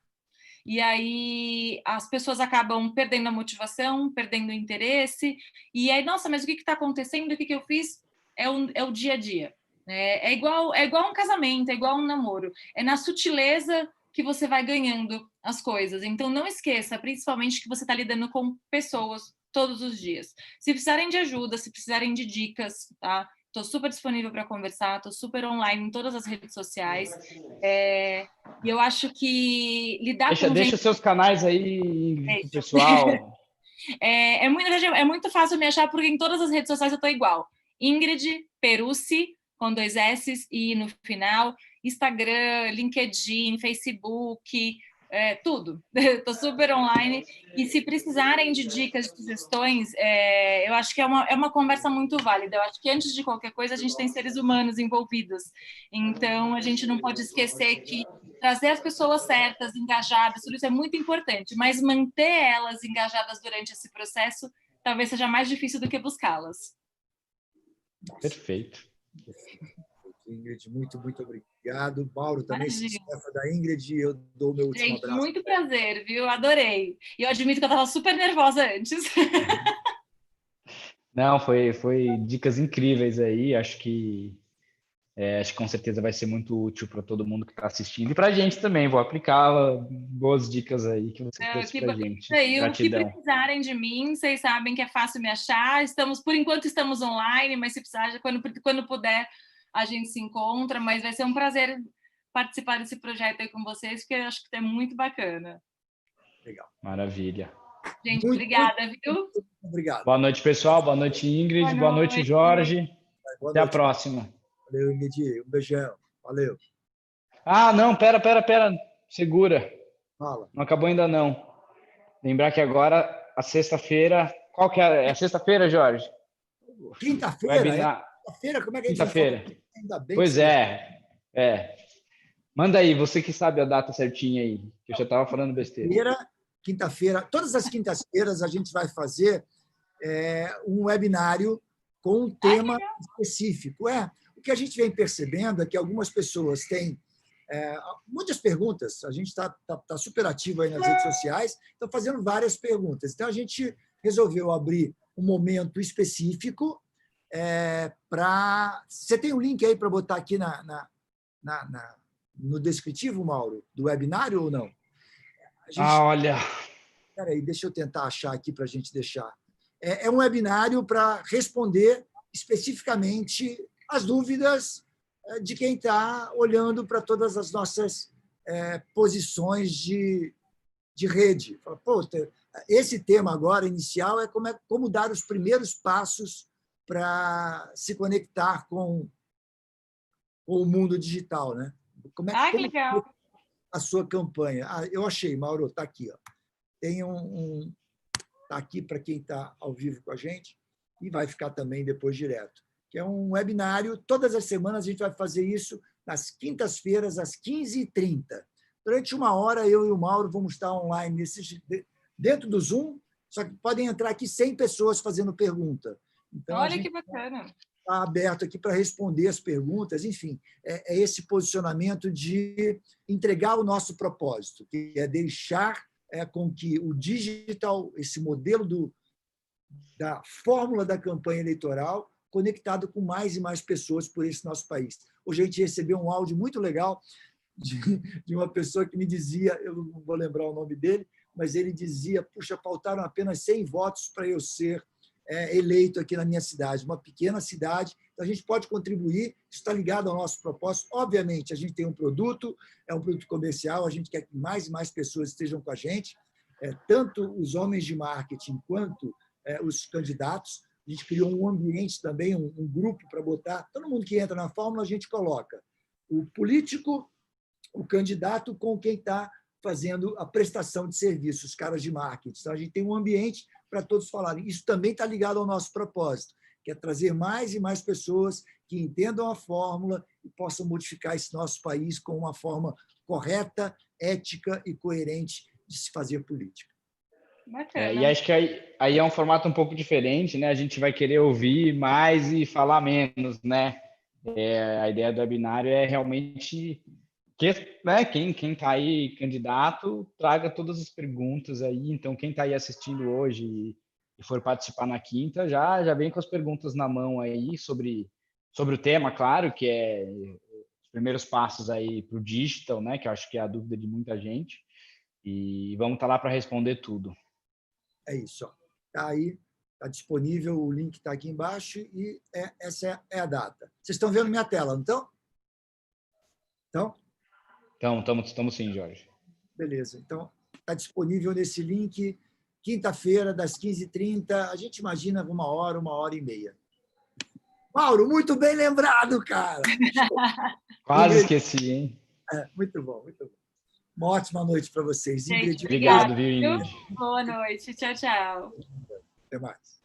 E aí as pessoas acabam perdendo a motivação, perdendo o interesse, e aí, nossa, mas o que está acontecendo? O que eu fiz? É o dia a dia. É igual um casamento, é igual um namoro. É na sutileza que você vai ganhando as coisas. Então, não esqueça, principalmente, que você está lidando com pessoas todos os dias. Se precisarem de ajuda, se precisarem de dicas, tá? Estou super disponível para conversar, estou super online em todas as redes sociais. E eu acho que lidar com gente... Deixa seus canais aí, pessoal. É muito fácil me achar, porque em todas as redes sociais eu estou igual. Ingrid Perussi, com 2 S's e no final, Instagram, LinkedIn, Facebook, tudo. Estou super online. E se precisarem de dicas, de sugestões, eu acho que é uma conversa muito válida. Eu acho que antes de qualquer coisa, a gente tem seres humanos envolvidos. Então, a gente não pode esquecer que trazer as pessoas certas, engajadas, tudo isso é muito importante, mas manter elas engajadas durante esse processo talvez seja mais difícil do que buscá-las. Perfeito. Ingrid, muito, muito obrigado. Mauro, também se Imagina. despeça da Ingrid, eu dou o meu último Gente, abraço. muito prazer, viu? Adorei. E eu admito que eu estava super nervosa antes. Não, foi dicas incríveis aí. Acho que com certeza vai ser muito útil para todo mundo que está assistindo e para a gente também. Vou aplicá-la. Boas dicas aí que você trouxe para a gente. O que Gratidão. precisarem de mim, vocês sabem que é fácil me achar. Por enquanto estamos online, mas se precisar, quando puder, a gente se encontra. Mas vai ser um prazer participar desse projeto aí com vocês, porque eu acho que é muito bacana. Legal. Maravilha. Gente, obrigada, viu? Muito obrigado. Boa noite, pessoal. Boa noite, Ingrid. Boa noite, Jorge. Boa Até a noite. próxima. Valeu, Ingrid. Um beijão. Valeu. Ah, não, pera. Segura. Fala. Não acabou ainda não. Lembrar que agora, a sexta-feira... Qual que é? É sexta-feira, Jorge? Quinta-feira? Webinar... Quinta-feira? Como é que a gente Quinta-feira. Ainda bem Pois que é. Manda aí, você que sabe a data certinha aí, que eu já estava falando besteira. Quinta-feira, todas as quintas-feiras a gente vai fazer um webinário com um tema específico. O que a gente vem percebendo é que algumas pessoas têm muitas perguntas, a gente está super ativo aí nas redes sociais, estão fazendo várias perguntas. Então, a gente resolveu abrir um momento específico para... Você tem um link aí para botar aqui no descritivo, Mauro, do webinário ou não? Olha... Espera aí, deixa eu tentar achar aqui para a gente deixar. É um webinário para responder especificamente as dúvidas de quem está olhando para todas as nossas posições de rede. Pô, esse tema agora, inicial, é como dar os primeiros passos para se conectar com o mundo digital, né? Que legal! A sua campanha. Eu achei, Mauro, está aqui. Ó. Tem está aqui para quem está ao vivo com a gente e vai ficar também depois direto. Que é um webinário, todas as semanas a gente vai fazer isso nas quintas-feiras, às 15h30. Durante 1 hora, eu e o Mauro vamos estar online dentro do Zoom, só que podem entrar aqui 100 pessoas fazendo pergunta. Então, olha que bacana! Está aberto aqui para responder as perguntas, enfim, é esse posicionamento de entregar o nosso propósito, que é deixar com que o digital, esse modelo da fórmula da campanha eleitoral, conectado com mais e mais pessoas por esse nosso país. Hoje a gente recebeu um áudio muito legal de uma pessoa que me dizia, eu não vou lembrar o nome dele, mas ele dizia, puxa, faltaram apenas 100 votos para eu ser eleito aqui na minha cidade, uma pequena cidade, então a gente pode contribuir, isso está ligado ao nosso propósito. Obviamente, a gente tem um produto, é um produto comercial, a gente quer que mais e mais pessoas estejam com a gente, tanto os homens de marketing quanto os candidatos. A gente criou um ambiente também, um grupo para botar, todo mundo que entra na fórmula, a gente coloca o político, o candidato com quem está fazendo a prestação de serviços, os caras de marketing. Então, a gente tem um ambiente para todos falarem. Isso também está ligado ao nosso propósito, que é trazer mais e mais pessoas que entendam a fórmula e possam modificar esse nosso país com uma forma correta, ética e coerente de se fazer política. E acho que aí é um formato um pouco diferente, né? A gente vai querer ouvir mais e falar menos, né? A ideia do webinário é realmente quem está aí candidato, traga todas as perguntas aí. Então, quem está aí assistindo hoje e for participar na quinta, já vem com as perguntas na mão aí sobre o tema, claro, que é os primeiros passos aí para o digital, né? Que eu acho que é a dúvida de muita gente. E vamos estar lá para responder tudo. É isso. Está aí, está disponível, o link está aqui embaixo e essa é a data. Vocês estão vendo minha tela, não estão? Estamos sim, Jorge. Beleza. Então, está disponível nesse link, quinta-feira, das 15h30. A gente imagina 1 hora, 1 hora e meia. Mauro, muito bem lembrado, cara. Quase esqueci, hein? Muito bom, muito bom. Uma ótima noite para vocês. Gente, obrigado, viu, Ingrid? Boa noite. Tchau, tchau. Até mais.